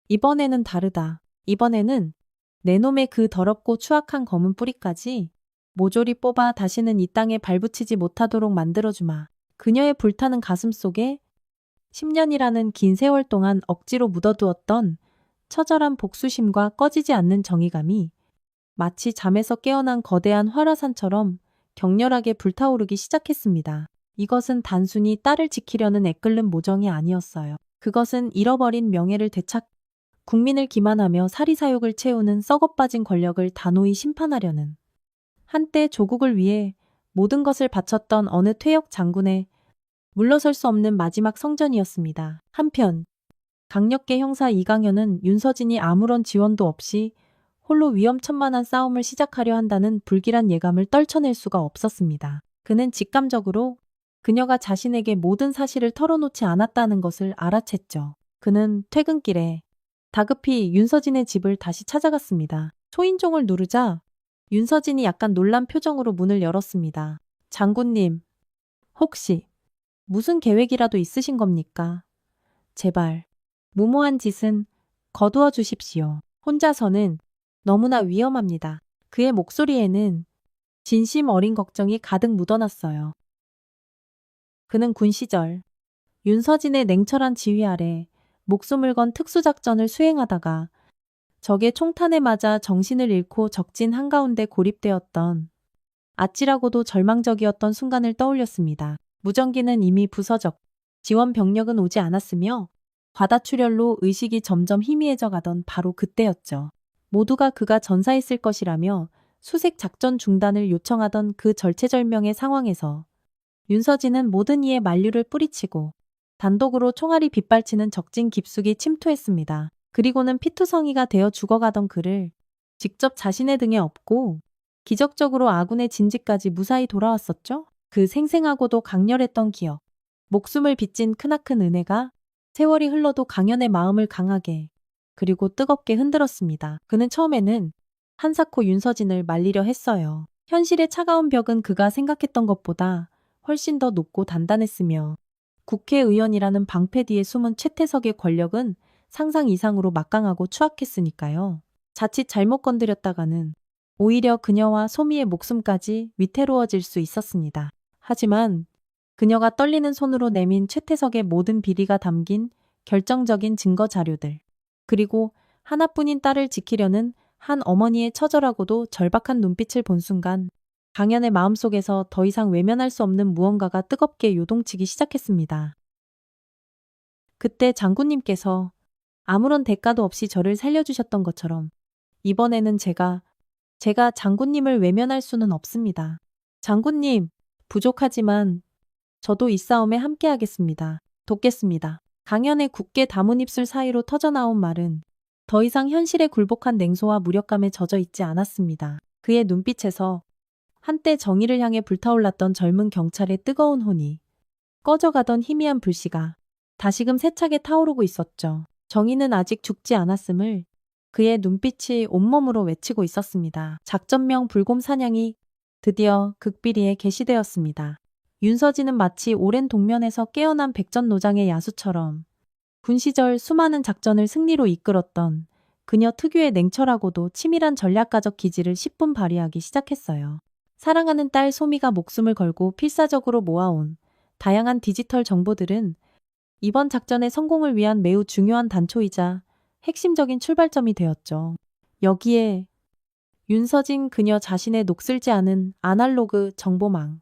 Speaker 1: 이번에는 다르다. 이번에는 내 놈의 그 더럽고 추악한 검은 뿌리까지 모조리 뽑아 다시는 이 땅에 발붙이지 못하도록 만들어주마. 그녀의 불타는 가슴 속에 10년이라는 긴 세월 동안 억지로 묻어두었던 처절한 복수심과 꺼지지 않는 정의감이 마치 잠에서 깨어난 거대한 활화산처럼 격렬하게 불타오르기 시작했습니다. 이것은 단순히 딸을 지키려는 애끓는 모정이 아니었어요. 그것은 잃어버린 명예를 되찾 국민을 기만하며 사리사욕을 채우는 썩어빠진 권력을 단호히 심판하려는 한때 조국을 위해 모든 것을 바쳤던 어느 퇴역 장군의 물러설 수 없는 마지막 성전이었습니다. 한편 강력계 형사 이강현은 윤서진이 아무런 지원도 없이 홀로 위험천만한 싸움을 시작하려 한다는 불길한 예감을 떨쳐낼 수가 없었습니다. 그는 직감적으로 그녀가 자신에게 모든 사실을 털어놓지 않았다는 것을 알아챘죠. 그는 퇴근길에 다급히 윤서진의 집을 다시 찾아갔습니다. 초인종을 누르자 윤서진이 약간 놀란 표정으로 문을 열었습니다. 장군님, 혹시 무슨 계획이라도 있으신 겁니까? 제발, 무모한 짓은 거두어 주십시오. 혼자서는 너무나 위험합니다. 그의 목소리에는 진심 어린 걱정이 가득 묻어났어요. 그는 군 시절 윤서진의 냉철한 지휘 아래 목숨을 건 특수작전을 수행하다가 적의 총탄에 맞아 정신을 잃고 적진 한가운데 고립되었던 아찔하고도 절망적이었던 순간을 떠올렸습니다. 무전기는 이미 부서졌고 지원 병력은 오지 않았으며 과다출혈로 의식이 점점 희미해져 가던 바로 그때였죠. 모두가 그가 전사했을 것이라며 수색 작전 중단을 요청하던 그 절체절명의 상황에서 윤서진은 모든 이의 만류를 뿌리치고 단독으로 총알이 빗발치는 적진 깊숙이 침투했습니다. 그리고는 피투성이가 되어 죽어가던 그를 직접 자신의 등에 업고 기적적으로 아군의 진지까지 무사히 돌아왔었죠. 그 생생하고도 강렬했던 기억. 목숨을 빚진 크나큰 은혜가 세월이 흘러도 강연의 마음을 강하게 그리고 뜨겁게 흔들었습니다. 그는 처음에는 한사코 윤서진을 말리려 했어요. 현실의 차가운 벽은 그가 생각했던 것보다 훨씬 더 높고 단단했으며 국회의원이라는 방패 뒤에 숨은 최태석의 권력은 상상 이상으로 막강하고 추악했으니까요. 자칫 잘못 건드렸다가는 오히려 그녀와 소미의 목숨까지 위태로워질 수 있었습니다. 하지만 그녀가 떨리는 손으로 내민 최태석의 모든 비리가 담긴 결정적인 증거 자료들, 그리고 하나뿐인 딸을 지키려는 한 어머니의 처절하고도 절박한 눈빛을 본 순간 강연의 마음속에서 더 이상 외면할 수 없는 무언가가 뜨겁게 요동치기 시작했습니다. 그때 장군님께서 아무런 대가도 없이 저를 살려주셨던 것처럼 이번에는 제가 장군님을 외면할 수는 없습니다. 장군님, 부족하지만 저도 이 싸움에 함께하겠습니다. 돕겠습니다. 강연의 굳게 담은 입술 사이로 터져나온 말은 더 이상 현실에 굴복한 냉소와 무력감에 젖어 있지 않았습니다. 그의 눈빛에서 한때 정의를 향해 불타올랐던 젊은 경찰의 뜨거운 혼이 꺼져가던 희미한 불씨가 다시금 세차게 타오르고 있었죠. 정의는 아직 죽지 않았음을 그의 눈빛이 온몸으로 외치고 있었습니다. 작전명 불곰 사냥이 드디어 극비리에 개시되었습니다. 윤서진은 마치 오랜 동면에서 깨어난 백전노장의 야수처럼 군 시절 수많은 작전을 승리로 이끌었던 그녀 특유의 냉철하고도 치밀한 전략가적 기질을 10분 발휘하기 시작했어요. 사랑하는 딸 소미가 목숨을 걸고 필사적으로 모아온 다양한 디지털 정보들은 이번 작전의 성공을 위한 매우 중요한 단초이자 핵심적인 출발점이 되었죠. 여기에 윤서진 그녀 자신의 녹슬지 않은 아날로그 정보망,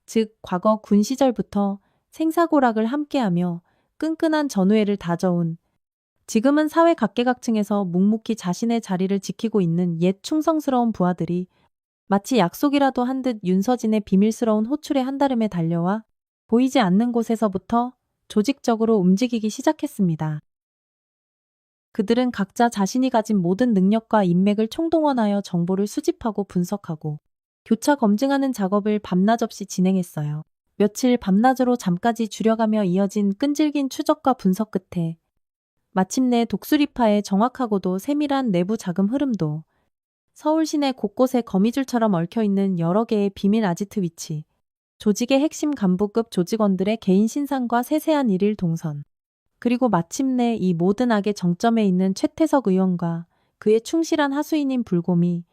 Speaker 1: 즉 과거 군 시절부터 생사고락을 함께하며 끈끈한 전우애를 다져온 지금은 사회 각계각층에서 묵묵히 자신의 자리를 지키고 있는 옛 충성스러운 부하들이 마치 약속이라도 한 듯 윤서진의 비밀스러운 호출의 한달음에 달려와 보이지 않는 곳에서부터 조직적으로 움직이기 시작했습니다. 그들은 각자 자신이 가진 모든 능력과 인맥을 총동원하여 정보를 수집하고 분석하고 교차 검증하는 작업을 밤낮 없이 진행했어요. 며칠 밤낮으로 잠까지 줄여가며 이어진 끈질긴 추적과 분석 끝에 마침내 독수리파의 정확하고도 세밀한 내부 자금 흐름도 서울 시내 곳곳에 거미줄처럼 얽혀있는 여러 개의 비밀 아지트 위치, 조직의 핵심 간부급 조직원들의 개인 신상과 세세한 일일 동선, 그리고 마침내 이 모든 악의 정점에 있는 최태석 의원과 그의 충실한 하수인인 불곰이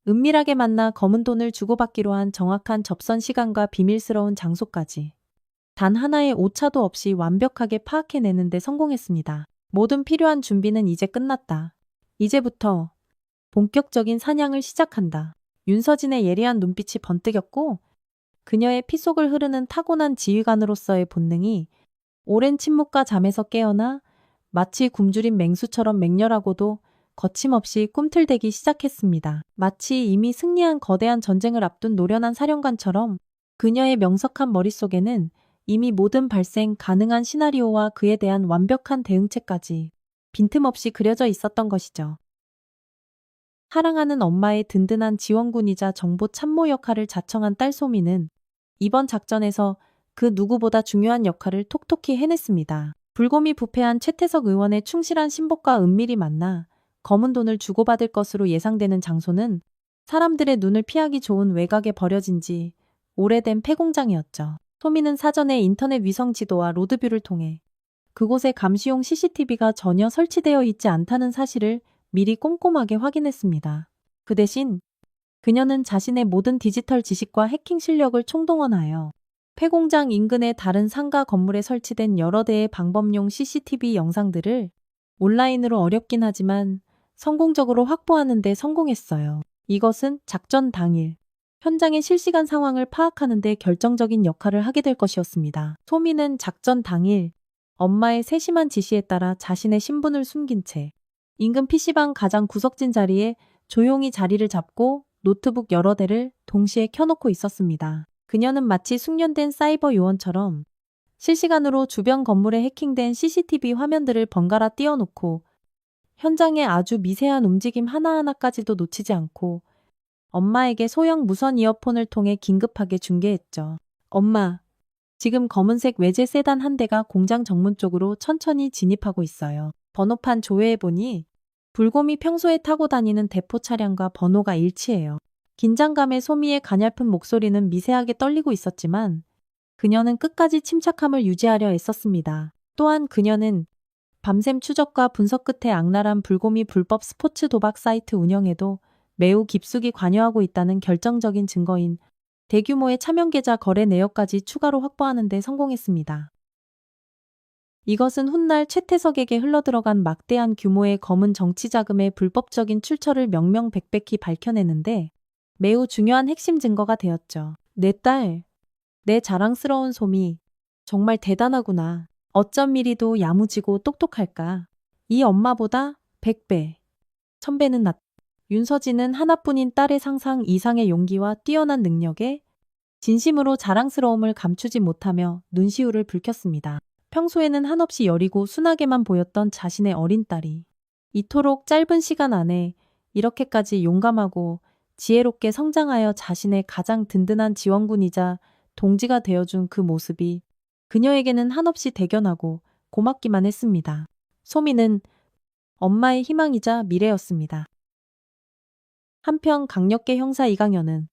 Speaker 1: 은밀하게 만나 검은 돈을 주고받기로 한 정확한 접선 시간과 비밀스러운 장소까지 단 하나의 오차도 없이 완벽하게 파악해내는 데 성공했습니다. 모든 필요한 준비는 이제 끝났다. 이제부터 본격적인 사냥을 시작한다. 윤서진의 예리한 눈빛이 번뜩였고 그녀의 피 속을 흐르는 타고난 지휘관으로서의 본능이 오랜 침묵과 잠에서 깨어나 마치 굶주린 맹수처럼 맹렬하고도 거침없이 꿈틀대기 시작했습니다. 마치 이미 승리한 거대한 전쟁을 앞둔 노련한 사령관처럼 그녀의 명석한 머릿속에는 이미 모든 발생 가능한 시나리오와 그에 대한 완벽한 대응책까지 빈틈없이 그려져 있었던 것이죠. 사랑하는 엄마의 든든한 지원군이자 정보 참모 역할을 자청한 딸 소미는 이번 작전에서 그 누구보다 중요한 역할을 톡톡히 해냈습니다. 불곰이 부패한 최태석 의원의 충실한 신복과 은밀히 만나 검은 돈을 주고받을 것으로 예상되는 장소는 사람들의 눈을 피하기 좋은 외곽에 버려진 지 오래된 폐공장이었죠. 소미는 사전에 인터넷 위성 지도와 로드뷰를 통해 그곳에 감시용 CCTV가 전혀 설치되어 있지 않다는 사실을 미리 꼼꼼하게 확인했습니다. 그 대신 그녀는 자신의 모든 디지털 지식과 해킹 실력을 총동원하여 폐공장 인근의 다른 상가 건물에 설치된 여러 대의 방범용 CCTV 영상들을 온라인으로 어렵긴 하지만 성공적으로 확보하는 데 성공했어요. 이것은 작전 당일 현장의 실시간 상황을 파악하는 데 결정적인 역할을 하게 될 것이었습니다. 소미는 작전 당일 엄마의 세심한 지시에 따라 자신의 신분을 숨긴 채 인근 PC방 가장 구석진 자리에 조용히 자리를 잡고 노트북 여러 대를 동시에 켜놓고 있었습니다. 그녀는 마치 숙련된 사이버 요원처럼 실시간으로 주변 건물에 해킹된 CCTV 화면들을 번갈아 띄워놓고 현장의 아주 미세한 움직임 하나하나까지도 놓치지 않고 엄마에게 소형 무선 이어폰을 통해 긴급하게 중계했죠. 엄마, 지금 검은색 외제 세단 한 대가 공장 정문 쪽으로 천천히 진입하고 있어요. 번호판 조회해보니 불곰이 평소에 타고 다니는 대포 차량과 번호가 일치해요. 긴장감에 소미의 가냘픈 목소리는 미세하게 떨리고 있었지만 그녀는 끝까지 침착함을 유지하려 애썼습니다. 또한 그녀는 밤샘 추적과 분석 끝에 악랄한 불곰이 불법 스포츠 도박 사이트 운영에도 매우 깊숙이 관여하고 있다는 결정적인 증거인 대규모의 차명 계좌 거래 내역까지 추가로 확보하는 데 성공했습니다. 이것은 훗날 최태석에게 흘러들어간 막대한 규모의 검은 정치 자금의 불법적인 출처를 명명백백히 밝혀내는데 매우 중요한 핵심 증거가 되었죠. 내 딸, 내 자랑스러운 소미, 정말 대단하구나. 어쩜 이리도 야무지고 똑똑할까. 이 엄마보다 100배, 1000배는 낫다. 윤서진은 하나뿐인 딸의 상상 이상의 용기와 뛰어난 능력에 진심으로 자랑스러움을 감추지 못하며 눈시울을 붉혔습니다. 평소에는 한없이 여리고 순하게만 보였던 자신의 어린 딸이 이토록 짧은 시간 안에 이렇게까지 용감하고 지혜롭게 성장하여 자신의 가장 든든한 지원군이자 동지가 되어준 그 모습이 그녀에게는 한없이 대견하고 고맙기만 했습니다. 소미는 엄마의 희망이자 미래였습니다. 한편 강력계 형사 이강현은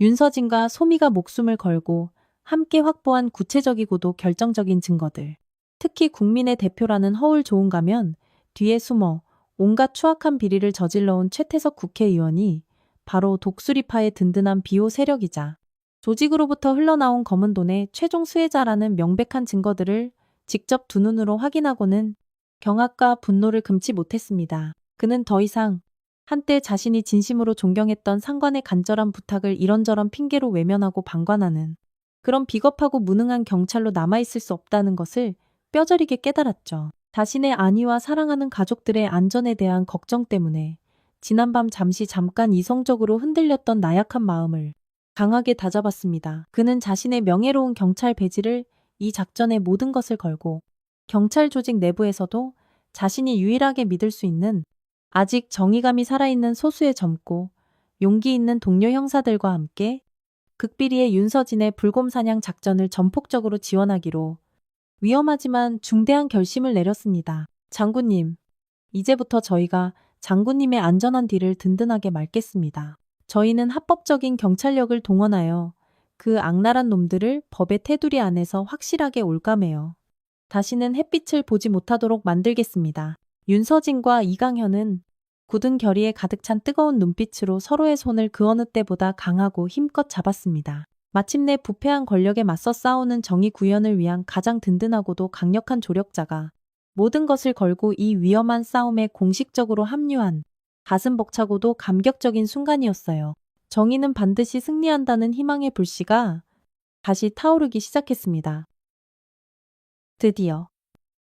Speaker 1: 윤서진과 소미가 목숨을 걸고 함께 확보한 구체적이고도 결정적인 증거들, 특히 국민의 대표라는 허울 좋은 가면 뒤에 숨어 온갖 추악한 비리를 저질러온 최태석 국회의원이 바로 독수리파의 든든한 비호 세력이자 조직으로부터 흘러나온 검은 돈의 최종 수혜자라는 명백한 증거들을 직접 두 눈으로 확인하고는 경악과 분노를 금치 못했습니다. 그는 더 이상 한때 자신이 진심으로 존경했던 상관의 간절한 부탁을 이런저런 핑계로 외면하고 방관하는 그런 비겁하고 무능한 경찰로 남아있을 수 없다는 것을 뼈저리게 깨달았죠. 자신의 안위와 사랑하는 가족들의 안전에 대한 걱정 때문에 지난밤 잠깐 이성적으로 흔들렸던 나약한 마음을 강하게 다잡았습니다. 그는 자신의 명예로운 경찰 배지를 이 작전의 모든 것을 걸고 경찰 조직 내부에서도 자신이 유일하게 믿을 수 있는 아직 정의감이 살아있는 소수의 젊고 용기 있는 동료 형사들과 함께 극비리의 윤서진의 불곰사냥 작전을 전폭적으로 지원하기로 위험하지만 중대한 결심을 내렸습니다. 장군님, 이제부터 저희가 장군님의 안전한 뒤를 든든하게 맡겠습니다. 저희는 합법적인 경찰력을 동원하여 그 악랄한 놈들을 법의 테두리 안에서 확실하게 올감해요. 다시는 햇빛을 보지 못하도록 만들겠습니다. 윤서진과 이강현은 굳은 결의에 가득 찬 뜨거운 눈빛으로 서로의 손을 그 어느 때보다 강하고 힘껏 잡았습니다. 마침내 부패한 권력에 맞서 싸우는 정의 구현을 위한 가장 든든하고도 강력한 조력자가 모든 것을 걸고 이 위험한 싸움에 공식적으로 합류한 가슴 벅차고도 감격적인 순간이었어요. 정의는 반드시 승리한다는 희망의 불씨가 다시 타오르기 시작했습니다. 드디어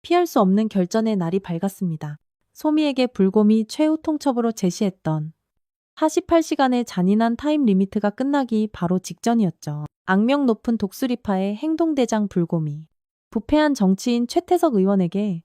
Speaker 1: 피할 수 없는 결전의 날이 밝았습니다. 소미에게 불곰이 최후 통첩으로 제시했던 48시간의 잔인한 타임 리미트가 끝나기 바로 직전이었죠. 악명 높은 독수리파의 행동대장 불곰이 부패한 정치인 최태석 의원에게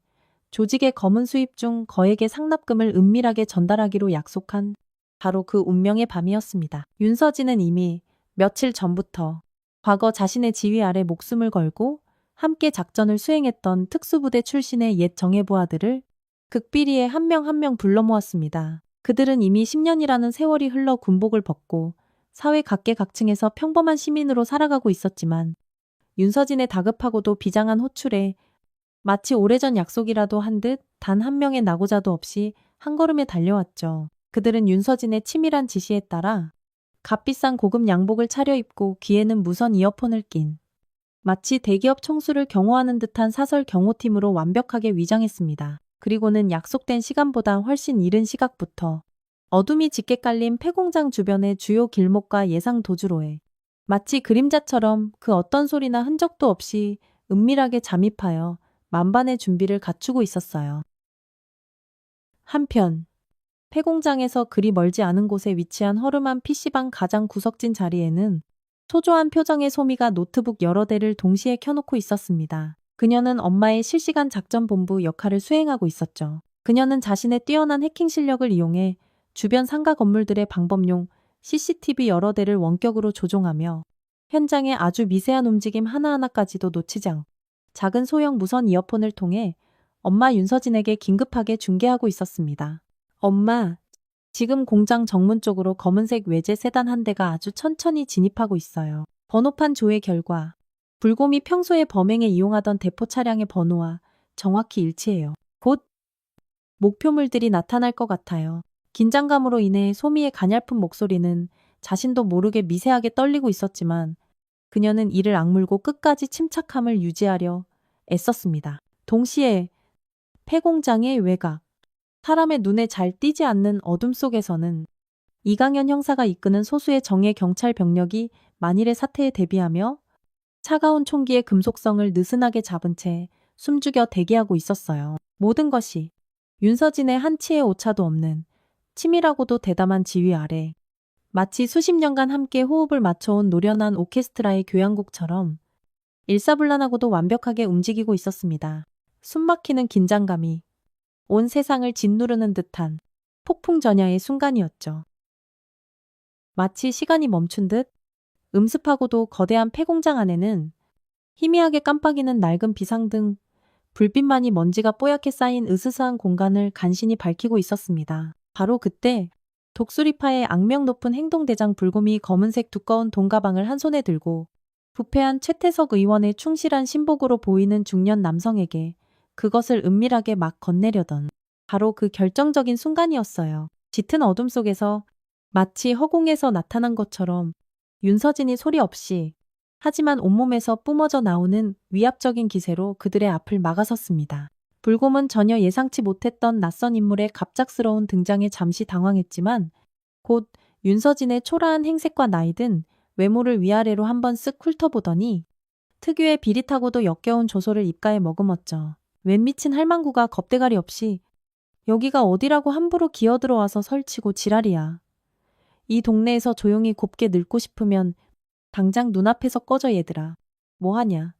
Speaker 1: 조직의 검은 수입 중 거액의 상납금을 은밀하게 전달하기로 약속한 바로 그 운명의 밤이었습니다. 윤서진은 이미 며칠 전부터 과거 자신의 지휘 아래 목숨을 걸고 함께 작전을 수행했던 특수부대 출신의 옛 정예부하들을 극비리에 한 명 한 명 불러 모았습니다. 그들은 이미 10년이라는 세월이 흘러 군복을 벗고 사회 각계각층에서 평범한 시민으로 살아가고 있었지만 윤서진의 다급하고도 비장한 호출에 마치 오래전 약속이라도 한 듯 단 한 명의 낙오자도 없이 한 걸음에 달려왔죠. 그들은 윤서진의 치밀한 지시에 따라 값비싼 고급 양복을 차려입고 귀에는 무선 이어폰을 낀 마치 대기업 총수를 경호하는 듯한 사설 경호팀으로 완벽하게 위장했습니다. 그리고는 약속된 시간보다 훨씬 이른 시각부터 어둠이 짙게 깔린 폐공장 주변의 주요 길목과 예상 도주로에 마치 그림자처럼 그 어떤 소리나 흔적도 없이 은밀하게 잠입하여 만반의 준비를 갖추고 있었어요. 한편 폐공장에서 그리 멀지 않은 곳에 위치한 허름한 PC방 가장 구석진 자리에는 초조한 표정의 소미가 노트북 여러 대를 동시에 켜놓고 있었습니다. 그녀는 엄마의 실시간 작전본부 역할을 수행하고 있었죠. 그녀는 자신의 뛰어난 해킹 실력을 이용해 주변 상가 건물들의 방범용 CCTV 여러 대를 원격으로 조종하며 현장의 아주 미세한 움직임 하나하나까지도 놓치지 않고 작은 소형 무선 이어폰을 통해 엄마 윤서진에게 긴급하게 중계하고 있었습니다. 엄마, 지금 공장 정문 쪽으로 검은색 외제 세단 한 대가 아주 천천히 진입하고 있어요. 번호판 조회 결과 불곰이 평소에 범행에 이용하던 대포 차량의 번호와 정확히 일치해요. 곧 목표물들이 나타날 것 같아요. 긴장감으로 인해 소미의 가냘픈 목소리는 자신도 모르게 미세하게 떨리고 있었지만 그녀는 이를 악물고 끝까지 침착함을 유지하려 애썼습니다. 동시에 폐공장의 외곽, 사람의 눈에 잘 띄지 않는 어둠 속에서는 이강현 형사가 이끄는 소수의 정예 경찰 병력이 만일의 사태에 대비하며 차가운 총기의 금속성을 느슨하게 잡은 채 숨죽여 대기하고 있었어요. 모든 것이 윤서진의 한치의 오차도 없는 치밀하고도 대담한 지휘 아래 마치 수십 년간 함께 호흡을 맞춰온 노련한 오케스트라의 교향곡처럼 일사불란하고도 완벽하게 움직이고 있었습니다. 숨막히는 긴장감이 온 세상을 짓누르는 듯한 폭풍전야의 순간이었죠. 마치 시간이 멈춘 듯 음습하고도 거대한 폐공장 안에는 희미하게 깜빡이는 낡은 비상등, 불빛만이 먼지가 뽀얗게 쌓인 으스스한 공간을 간신히 밝히고 있었습니다. 바로 그때 독수리파의 악명 높은 행동대장 불곰이 검은색 두꺼운 돈가방을 한 손에 들고 부패한 최태석 의원의 충실한 신복으로 보이는 중년 남성에게 그것을 은밀하게 막 건네려던 바로 그 결정적인 순간이었어요. 짙은 어둠 속에서 마치 허공에서 나타난 것처럼 윤서진이 소리 없이 하지만 온몸에서 뿜어져 나오는 위압적인 기세로 그들의 앞을 막아섰습니다. 불곰은 전혀 예상치 못했던 낯선 인물의 갑작스러운 등장에 잠시 당황했지만 곧 윤서진의 초라한 행색과 나이든 외모를 위아래로 한번 쓱 훑어보더니 특유의 비릿하고도 역겨운 조소를 입가에 머금었죠. 웬 미친 할망구가 겁대가리 없이 여기가 어디라고 함부로 기어들어와서 설치고 지랄이야. 이 동네에서 조용히 곱게 늙고 싶으면 당장 눈앞에서 꺼져 얘들아. 뭐하냐.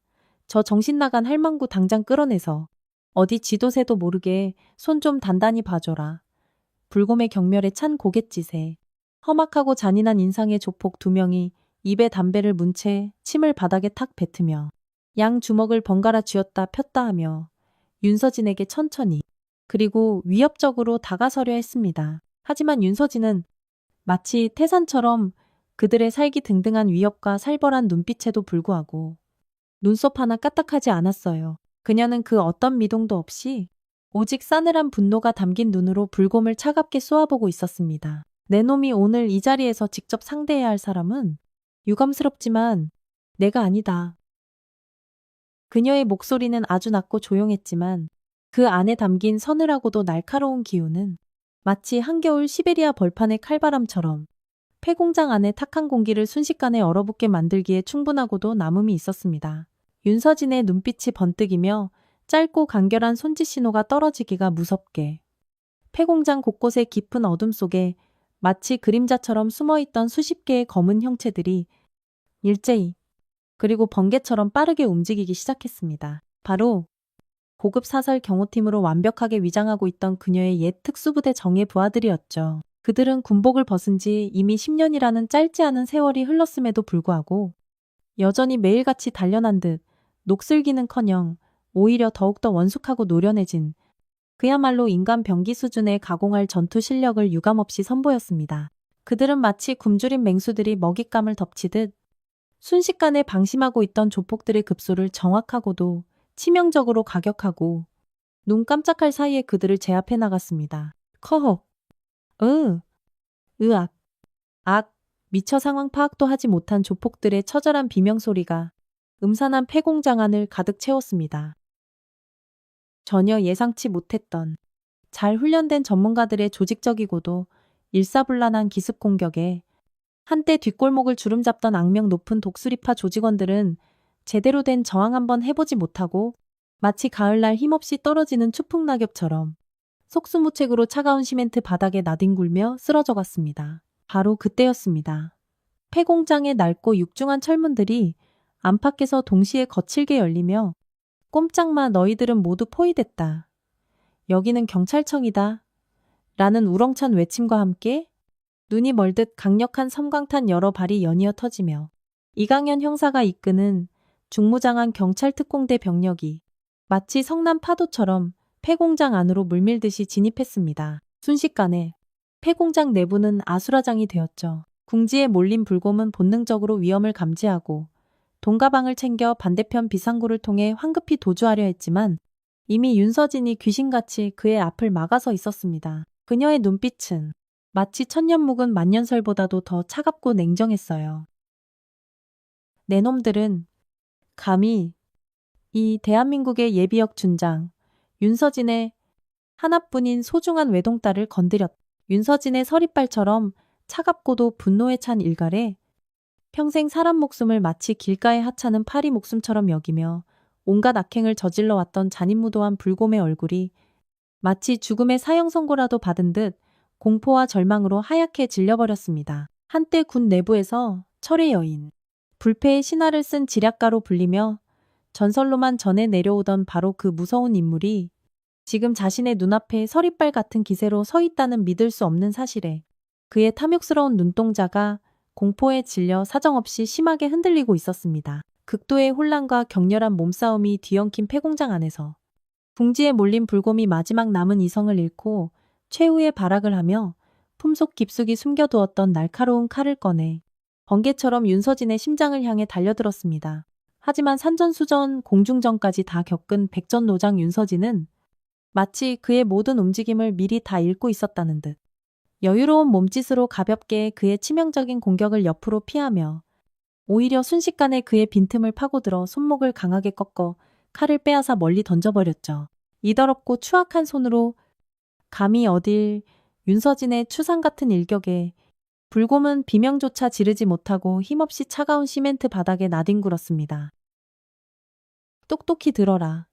Speaker 1: 저 정신 나간 할망구 당장 끌어내서 어디 지도새도 모르게 손 좀 단단히 봐줘라. 불곰의 경멸에 찬 고갯짓에 험악하고 잔인한 인상의 조폭 두 명이 입에 담배를 문 채 침을 바닥에 탁 뱉으며 양 주먹을 번갈아 쥐었다 폈다 하며 윤서진에게 천천히 그리고 위협적으로 다가서려 했습니다. 하지만 윤서진은 마치 태산처럼 그들의 살기 등등한 위협과 살벌한 눈빛에도 불구하고 눈썹 하나 까딱하지 않았어요. 그녀는 그 어떤 미동도 없이 오직 싸늘한 분노가 담긴 눈으로 불곰을 차갑게 쏘아보고 있었습니다. 내 놈이 오늘 이 자리에서 직접 상대해야 할 사람은 유감스럽지만 내가 아니다. 그녀의 목소리는 아주 낮고 조용했지만 그 안에 담긴 서늘하고도 날카로운 기운은 마치 한겨울 시베리아 벌판의 칼바람처럼 폐공장 안의 탁한 공기를 순식간에 얼어붙게 만들기에 충분하고도 남음이 있었습니다. 윤서진의 눈빛이 번뜩이며 짧고 간결한 손짓 신호가 떨어지기가 무섭게 폐공장 곳곳의 깊은 어둠 속에 마치 그림자처럼 숨어있던 수십 개의 검은 형체들이 일제히 그리고 번개처럼 빠르게 움직이기 시작했습니다. 바로 고급 사설 경호팀으로 완벽하게 위장하고 있던 그녀의 옛 특수부대 정예 부하들이었죠. 그들은 군복을 벗은 지 이미 10년이라는 짧지 않은 세월이 흘렀음에도 불구하고 여전히 매일같이 단련한 듯 녹슬기는커녕 오히려 더욱더 원숙하고 노련해진 그야말로 인간 병기 수준의 가공할 전투 실력을 유감없이 선보였습니다. 그들은 마치 굶주린 맹수들이 먹잇감을 덮치듯 순식간에 방심하고 있던 조폭들의 급소를 정확하고도 치명적으로 가격하고 눈 깜짝할 사이에 그들을 제압해 나갔습니다. 커헉, 으악, 악, 미처 상황 파악도 하지 못한 조폭들의 처절한 비명소리가 음산한 폐공장 안을 가득 채웠습니다. 전혀 예상치 못했던 잘 훈련된 전문가들의 조직적이고도 일사불란한 기습 공격에 한때 뒷골목을 주름잡던 악명 높은 독수리파 조직원들은 제대로 된 저항 한번 해보지 못하고 마치 가을날 힘없이 떨어지는 추풍낙엽처럼 속수무책으로 차가운 시멘트 바닥에 나뒹굴며 쓰러져 갔습니다. 바로 그때였습니다. 폐공장의 낡고 육중한 철문들이 안팎에서 동시에 거칠게 열리며 꼼짝마 너희들은 모두 포위됐다. 여기는 경찰청이다. 라는 우렁찬 외침과 함께 눈이 멀듯 강력한 섬광탄 여러 발이 연이어 터지며 이강현 형사가 이끄는 중무장한 경찰특공대 병력이 마치 성난 파도처럼 폐공장 안으로 물밀듯이 진입했습니다. 순식간에 폐공장 내부는 아수라장이 되었죠. 궁지에 몰린 불곰은 본능적으로 위험을 감지하고 돈가방을 챙겨 반대편 비상구를 통해 황급히 도주하려 했지만 이미 윤서진이 귀신같이 그의 앞을 막아서 있었습니다. 그녀의 눈빛은 마치 천년 묵은 만년설보다도 더 차갑고 냉정했어요. 내 놈들은 감히 이 대한민국의 예비역 준장 윤서진의 하나뿐인 소중한 외동딸을 건드렸다. 윤서진의 서리빨처럼 차갑고도 분노에 찬 일갈에 평생 사람 목숨을 마치 길가에 하찮은 파리 목숨처럼 여기며 온갖 악행을 저질러 왔던 잔인무도한 불곰의 얼굴이 마치 죽음의 사형 선고라도 받은 듯 공포와 절망으로 하얗게 질려버렸습니다. 한때 군 내부에서 철의 여인, 불패의 신화를 쓴 지략가로 불리며 전설로만 전해 내려오던 바로 그 무서운 인물이 지금 자신의 눈앞에 서리빨 같은 기세로 서 있다는 믿을 수 없는 사실에 그의 탐욕스러운 눈동자가 공포에 질려 사정없이 심하게 흔들리고 있었습니다. 극도의 혼란과 격렬한 몸싸움이 뒤엉킨 폐공장 안에서 궁지에 몰린 불곰이 마지막 남은 이성을 잃고 최후의 발악을 하며 품속 깊숙이 숨겨두었던 날카로운 칼을 꺼내 번개처럼 윤서진의 심장을 향해 달려들었습니다. 하지만 산전수전 공중전까지 다 겪은 백전노장 윤서진은 마치 그의 모든 움직임을 미리 다 읽고 있었다는 듯 여유로운 몸짓으로 가볍게 그의 치명적인 공격을 옆으로 피하며 오히려 순식간에 그의 빈틈을 파고들어 손목을 강하게 꺾어 칼을 빼앗아 멀리 던져버렸죠. 이 더럽고 추악한 손으로 감히 어딜 윤서진의 추상 같은 일격에 불곰은 비명조차 지르지 못하고 힘없이 차가운 시멘트 바닥에 나뒹굴었습니다. 똑똑히 들어라.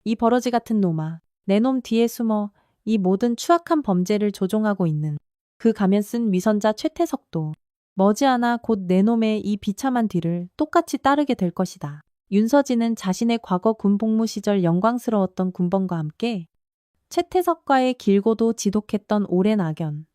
Speaker 1: 이 버러지 같은 놈아. 내 놈 뒤에 숨어 이 모든 추악한 범죄를 조종하고 있는 그 가면 쓴 위선자 최태석도 머지않아 곧 내 놈의 이 비참한 뒤를 똑같이 따르게 될 것이다. 윤서진은 자신의 과거 군 복무 시절 영광스러웠던 군번과 함께 최태석과의 길고도 지독했던 오랜 악연,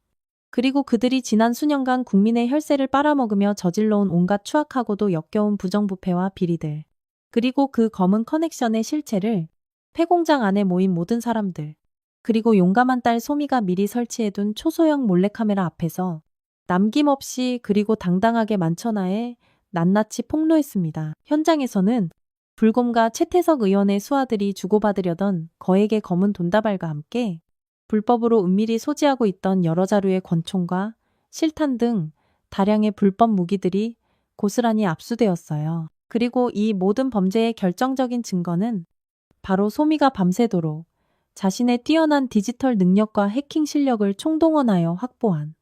Speaker 1: 그리고 그들이 지난 수년간 국민의 혈세를 빨아먹으며 저질러온 온갖 추악하고도 역겨운 부정부패와 비리들, 그리고 그 검은 커넥션의 실체를 폐공장 안에 모인 모든 사람들, 그리고 용감한 딸 소미가 미리 설치해둔 초소형 몰래카메라 앞에서 남김없이 그리고 당당하게 만천하에 낱낱이 폭로했습니다. 현장에서는 불곰과 최태석 의원의 수하들이 주고받으려던 거액의 검은 돈다발과 함께 불법으로 은밀히 소지하고 있던 여러 자루의 권총과 실탄 등 다량의 불법 무기들이 고스란히 압수되었어요. 그리고 이 모든 범죄의 결정적인 증거는 바로 소미가 밤새도록 자신의 뛰어난 디지털 능력과 해킹 실력을 총동원하여 확보한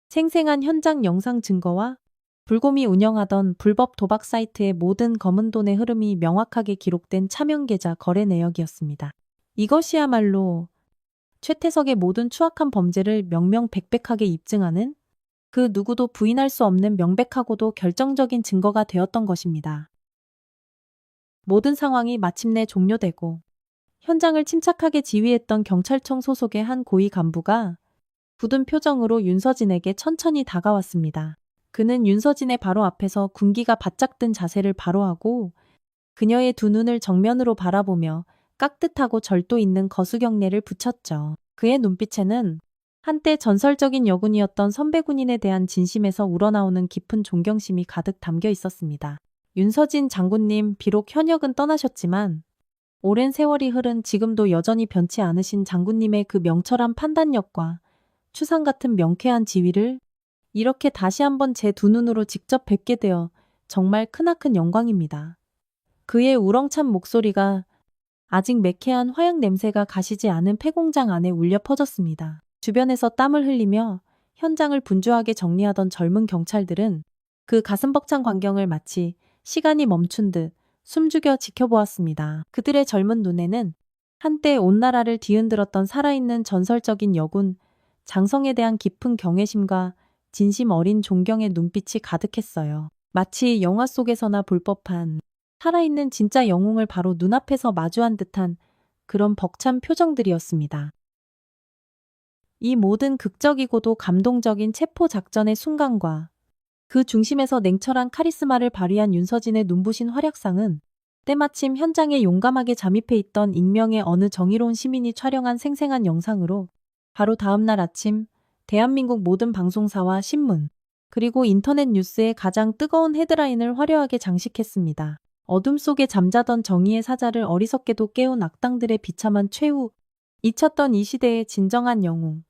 Speaker 1: 생생한 현장 영상 증거와 불곰이 운영하던 불법 도박 사이트의 모든 검은 돈의 흐름이 명확하게 기록된 차명 계좌 거래 내역이었습니다. 이것이야말로 최태석의 모든 추악한 범죄를 명명백백하게 입증하는 그 누구도 부인할 수 없는 명백하고도 결정적인 증거가 되었던 것입니다. 모든 상황이 마침내 종료되고 현장을 침착하게 지휘했던 경찰청 소속의 한 고위 간부가 굳은 표정으로 윤서진에게 천천히 다가왔습니다. 그는 윤서진의 바로 앞에서 군기가 바짝 든 자세를 바로 하고 그녀의 두 눈을 정면으로 바라보며 깍듯하고 절도 있는 거수경례를 붙였죠. 그의 눈빛에는 한때 전설적인 여군이었던 선배 군인에 대한 진심에서 우러나오는 깊은 존경심이 가득 담겨 있었습니다. 윤서진 장군님, 비록 현역은 떠나셨지만 오랜 세월이 흐른 지금도 여전히 변치 않으신 장군님의 그 명철한 판단력과 추상 같은 명쾌한 지휘를 이렇게 다시 한번 제 두 눈으로 직접 뵙게 되어 정말 크나큰 영광입니다. 그의 우렁찬 목소리가 아직 매캐한 화약 냄새가 가시지 않은 폐공장 안에 울려 퍼졌습니다. 주변에서 땀을 흘리며 현장을 분주하게 정리하던 젊은 경찰들은 그 가슴 벅찬 광경을 마치 시간이 멈춘 듯 숨죽여 지켜보았습니다. 그들의 젊은 눈에는 한때 온 나라를 뒤흔들었던 살아있는 전설적인 여군 장성에 대한 깊은 경외심과 진심 어린 존경의 눈빛이 가득했어요. 마치 영화 속에서나 볼 법한 살아있는 진짜 영웅을 바로 눈앞에서 마주한 듯한 그런 벅찬 표정들이었습니다. 이 모든 극적이고도 감동적인 체포 작전의 순간과 그 중심에서 냉철한 카리스마를 발휘한 윤서진의 눈부신 활약상은 때마침 현장에 용감하게 잠입해 있던 익명의 어느 정의로운 시민이 촬영한 생생한 영상으로 바로 다음 날 아침 대한민국 모든 방송사와 신문, 그리고 인터넷 뉴스의 가장 뜨거운 헤드라인을 화려하게 장식했습니다. 어둠 속에 잠자던 정의의 사자를 어리석게도 깨운 악당들의 비참한 최후, 잊혔던 이 시대의 진정한 영웅,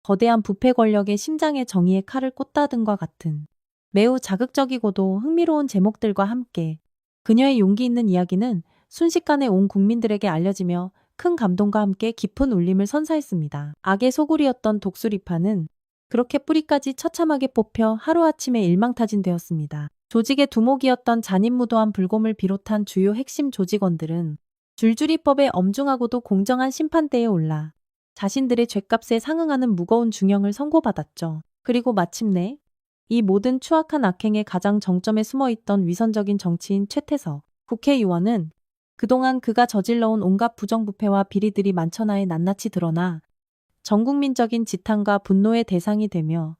Speaker 1: 거대한 부패 권력의 심장에 정의의 칼을 꽂다 등과 같은 매우 자극적이고도 흥미로운 제목들과 함께 그녀의 용기 있는 이야기는 순식간에 온 국민들에게 알려지며 큰 감동과 함께 깊은 울림을 선사했습니다. 악의 소굴이었던 독수리파는 그렇게 뿌리까지 처참하게 뽑혀 하루아침에 일망타진되었습니다. 조직의 두목이었던 잔인무도한 불곰을 비롯한 주요 핵심 조직원들은 줄줄이 법의 엄중하고도 공정한 심판대에 올라 자신들의 죄값에 상응하는 무거운 중형을 선고받았죠. 그리고 마침내 이 모든 추악한 악행의 가장 정점에 숨어있던 위선적인 정치인 최태석 국회의원은 그동안 그가 저질러온 온갖 부정부패와 비리들이 만천하에 낱낱이 드러나 전국민적인 지탄과 분노의 대상이 되며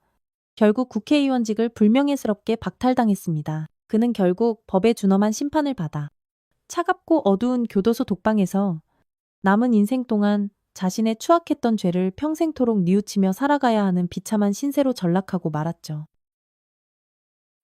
Speaker 1: 결국 국회의원직을 불명예스럽게 박탈당했습니다. 그는 결국 법에 준엄한 심판을 받아 차갑고 어두운 교도소 독방에서 남은 인생 동안 자신의 추악했던 죄를 평생토록 뉘우치며 살아가야 하는 비참한 신세로 전락하고 말았죠.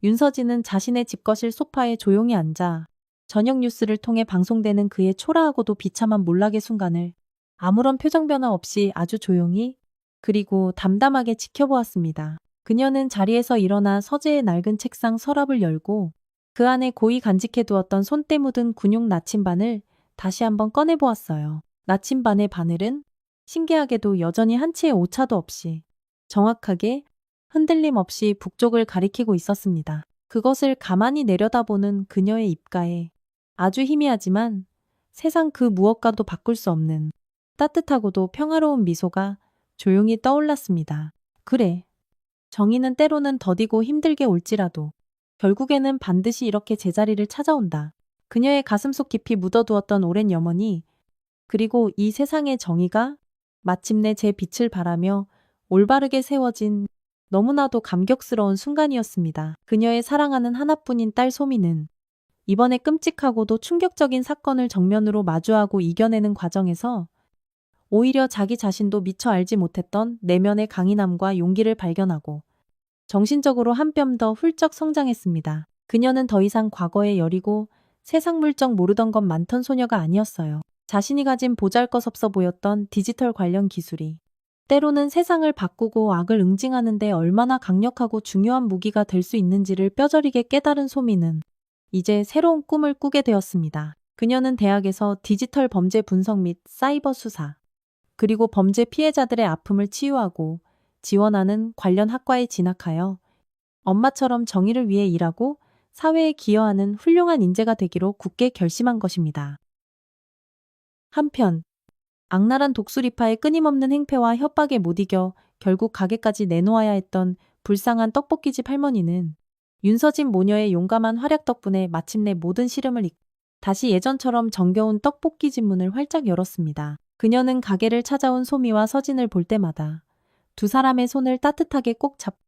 Speaker 1: 윤서진은 자신의 집거실 소파에 조용히 앉아 저녁 뉴스를 통해 방송되는 그의 초라하고도 비참한 몰락의 순간을 아무런 표정 변화 없이 아주 조용히 그리고 담담하게 지켜보았습니다. 그녀는 자리에서 일어나 서재의 낡은 책상 서랍을 열고 그 안에 고이 간직해두었던 손때 묻은 군용 나침반을 다시 한번 꺼내보았어요. 나침반의 바늘은 신기하게도 여전히 한 치의 오차도 없이 정확하게 흔들림 없이 북쪽을 가리키고 있었습니다. 그것을 가만히 내려다보는 그녀의 입가에 아주 희미하지만 세상 그 무엇과도 바꿀 수 없는 따뜻하고도 평화로운 미소가 조용히 떠올랐습니다. 그래. 정의는 때로는 더디고 힘들게 올지라도 결국에는 반드시 이렇게 제자리를 찾아온다. 그녀의 가슴속 깊이 묻어두었던 오랜 염원이 그리고 이 세상의 정의가 마침내 제 빛을 발하며 올바르게 세워진 너무나도 감격스러운 순간이었습니다. 그녀의 사랑하는 하나뿐인 딸 소미는 이번에 끔찍하고도 충격적인 사건을 정면으로 마주하고 이겨내는 과정에서 오히려 자기 자신도 미처 알지 못했던 내면의 강인함과 용기를 발견하고 정신적으로 한 뼘 더 훌쩍 성장했습니다. 그녀는 더 이상 과거의 여리고 세상 물정 모르던 것 많던 소녀가 아니었어요. 자신이 가진 보잘것없어 보였던 디지털 관련 기술이 때로는 세상을 바꾸고 악을 응징하는 데 얼마나 강력하고 중요한 무기가 될 수 있는지를 뼈저리게 깨달은 소미는 이제 새로운 꿈을 꾸게 되었습니다. 그녀는 대학에서 디지털 범죄 분석 및 사이버 수사, 그리고 범죄 피해자들의 아픔을 치유하고 지원하는 관련 학과에 진학하여 엄마처럼 정의를 위해 일하고 사회에 기여하는 훌륭한 인재가 되기로 굳게 결심한 것입니다. 한편 악랄한 독수리파의 끊임없는 행패와 협박에 못 이겨 결국 가게까지 내놓아야 했던 불쌍한 떡볶이집 할머니는 윤서진 모녀의 용감한 활약 덕분에 마침내 모든 시름을 잊고 다시 예전처럼 정겨운 떡볶이집 문을 활짝 열었습니다. 그녀는 가게를 찾아온 소미와 서진을 볼 때마다 두 사람의 손을 따뜻하게 꼭 잡고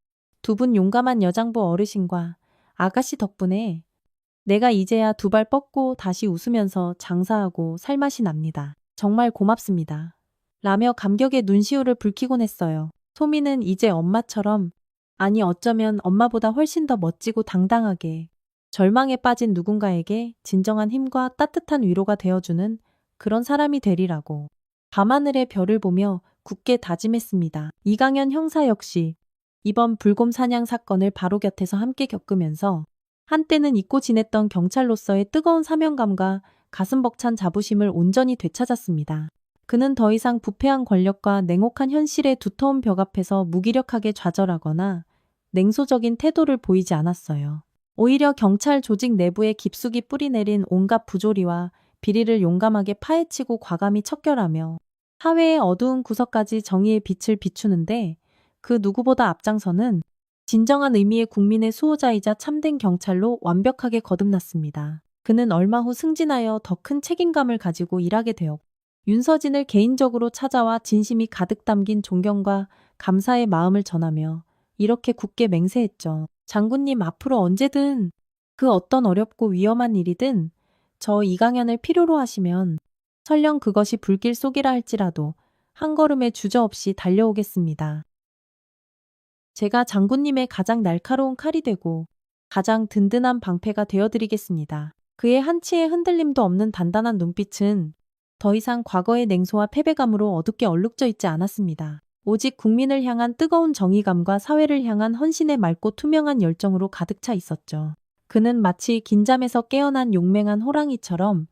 Speaker 1: 두 분 용감한 여장부 어르신과 아가씨 덕분에 내가 이제야 두 발 뻗고 다시 웃으면서 장사하고 살 맛이 납니다. 정말 고맙습니다. 라며 감격의 눈시울을 붉히곤 했어요. 소미는 이제 엄마처럼, 아니 어쩌면 엄마보다 훨씬 더 멋지고 당당하게 절망에 빠진 누군가에게 진정한 힘과 따뜻한 위로가 되어주는 그런 사람이 되리라고 밤하늘의 별을 보며 굳게 다짐했습니다. 이강현 형사 역시 이번 불곰 사냥 사건을 바로 곁에서 함께 겪으면서 한때는 잊고 지냈던 경찰로서의 뜨거운 사명감과 가슴 벅찬 자부심을 온전히 되찾았습니다. 그는 더 이상 부패한 권력과 냉혹한 현실의 두터운 벽 앞에서 무기력하게 좌절하거나 냉소적인 태도를 보이지 않았어요. 오히려 경찰 조직 내부에 깊숙이 뿌리내린 온갖 부조리와 비리를 용감하게 파헤치고 과감히 척결하며 사회의 어두운 구석까지 정의의 빛을 비추는데 그 누구보다 앞장서는 진정한 의미의 국민의 수호자이자 참된 경찰로 완벽하게 거듭났습니다. 그는 얼마 후 승진하여 더 큰 책임감을 가지고 일하게 되었고 윤서진을 개인적으로 찾아와 진심이 가득 담긴 존경과 감사의 마음을 전하며 이렇게 굳게 맹세했죠. 장군님 앞으로 언제든 그 어떤 어렵고 위험한 일이든 저 이강현을 필요로 하시면 설령 그것이 불길 속이라 할지라도 한 걸음에 주저없이 달려오겠습니다. 제가 장군님의 가장 날카로운 칼이 되고 가장 든든한 방패가 되어드리겠습니다. 그의 한치의 흔들림도 없는 단단한 눈빛은 더 이상 과거의 냉소와 패배감으로 어둡게 얼룩져 있지 않았습니다. 오직 국민을 향한 뜨거운 정의감과 사회를 향한 헌신의 맑고 투명한 열정으로 가득 차 있었죠. 그는 마치 긴잠에서 깨어난 용맹한 호랑이처럼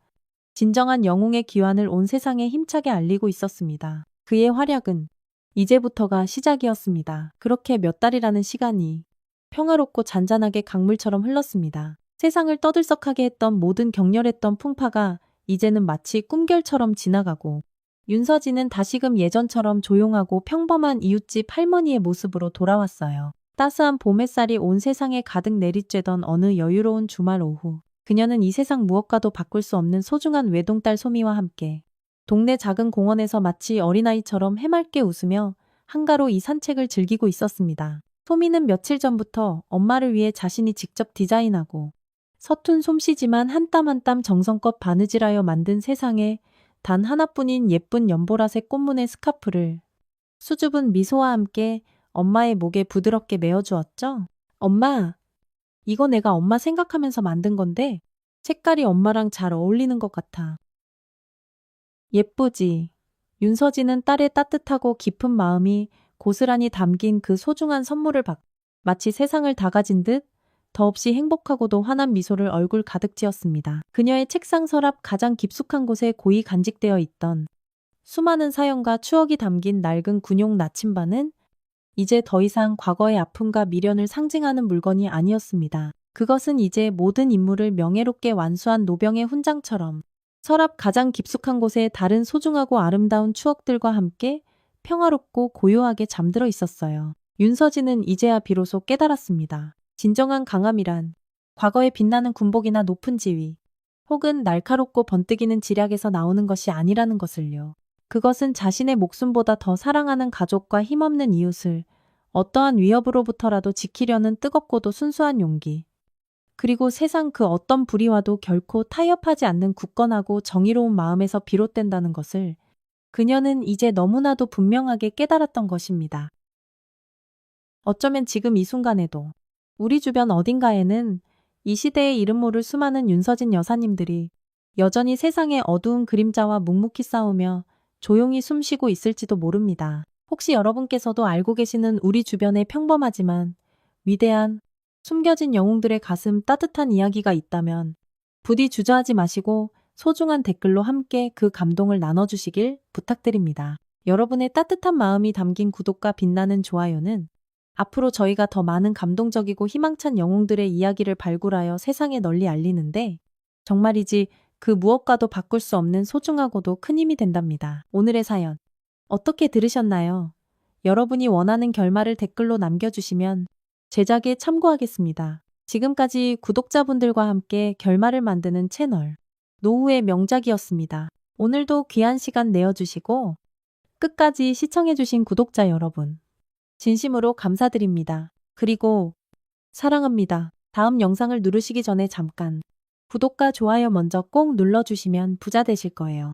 Speaker 1: 진정한 영웅의 귀환을 온 세상에 힘차게 알리고 있었습니다. 그의 활약은 이제부터가 시작이었습니다. 그렇게 몇 달이라는 시간이 평화롭고 잔잔하게 강물처럼 흘렀습니다. 세상을 떠들썩하게 했던 모든 격렬했던 풍파가 이제는 마치 꿈결처럼 지나가고 윤서진은 다시금 예전처럼 조용하고 평범한 이웃집 할머니의 모습으로 돌아왔어요. 따스한 봄 햇살이 온 세상에 가득 내리쬐던 어느 여유로운 주말 오후 그녀는 이 세상 무엇과도 바꿀 수 없는 소중한 외동딸 소미와 함께 동네 작은 공원에서 마치 어린아이처럼 해맑게 웃으며 한가로 이 산책을 즐기고 있었습니다. 소미는 며칠 전부터 엄마를 위해 자신이 직접 디자인하고 서툰 솜씨지만 한 땀 한 땀 정성껏 바느질하여 만든 세상에 단 하나뿐인 예쁜 연보라색 꽃무늬 스카프를 수줍은 미소와 함께 엄마의 목에 부드럽게 메어주었죠. 엄마, 이거 내가 엄마 생각하면서 만든 건데 색깔이 엄마랑 잘 어울리는 것 같아. 예쁘지? 윤서진은 딸의 따뜻하고 깊은 마음이 고스란히 담긴 그 소중한 선물을 받고 마치 세상을 다 가진 듯 더없이 행복하고도 환한 미소를 얼굴 가득 지었습니다. 그녀의 책상 서랍 가장 깊숙한 곳에 고이 간직되어 있던 수많은 사연과 추억이 담긴 낡은 군용 나침반은 이제 더 이상 과거의 아픔과 미련을 상징하는 물건이 아니었습니다. 그것은 이제 모든 인물을 명예롭게 완수한 노병의 훈장처럼 서랍 가장 깊숙한 곳에 다른 소중하고 아름다운 추억들과 함께 평화롭고 고요하게 잠들어 있었어요. 윤서진은 이제야 비로소 깨달았습니다. 진정한 강함이란 과거의 빛나는 군복이나 높은 지위, 혹은 날카롭고 번뜩이는 지략에서 나오는 것이 아니라는 것을요. 그것은 자신의 목숨보다 더 사랑하는 가족과 힘없는 이웃을 어떠한 위협으로부터라도 지키려는 뜨겁고도 순수한 용기, 그리고 세상 그 어떤 불의와도 결코 타협하지 않는 굳건하고 정의로운 마음에서 비롯된다는 것을 그녀는 이제 너무나도 분명하게 깨달았던 것입니다. 어쩌면 지금 이 순간에도 우리 주변 어딘가에는 이 시대의 이름 모를 수많은 윤서진 여사님들이 여전히 세상의 어두운 그림자와 묵묵히 싸우며 조용히 숨쉬고 있을지도 모릅니다. 혹시 여러분께서도 알고 계시는 우리 주변의 평범하지만 위대한 숨겨진 영웅들의 가슴 따뜻한 이야기가 있다면 부디 주저하지 마시고 소중한 댓글로 함께 그 감동을 나눠주시길 부탁드립니다. 여러분의 따뜻한 마음이 담긴 구독과 빛나는 좋아요는 앞으로 저희가 더 많은 감동적이고 희망찬 영웅들의 이야기를 발굴하여 세상에 널리 알리는데 정말이지 그 무엇과도 바꿀 수 없는 소중하고도 큰 힘이 된답니다. 오늘의 사연 어떻게 들으셨나요? 여러분이 원하는 결말을 댓글로 남겨주시면 제작에 참고하겠습니다. 지금까지 구독자분들과 함께 결말을 만드는 채널 노후의 명작이었습니다. 오늘도 귀한 시간 내어주시고 끝까지 시청해주신 구독자 여러분 진심으로 감사드립니다. 그리고 사랑합니다. 다음 영상을 누르시기 전에 잠깐 구독과 좋아요 먼저 꼭 눌러주시면 부자 되실 거예요.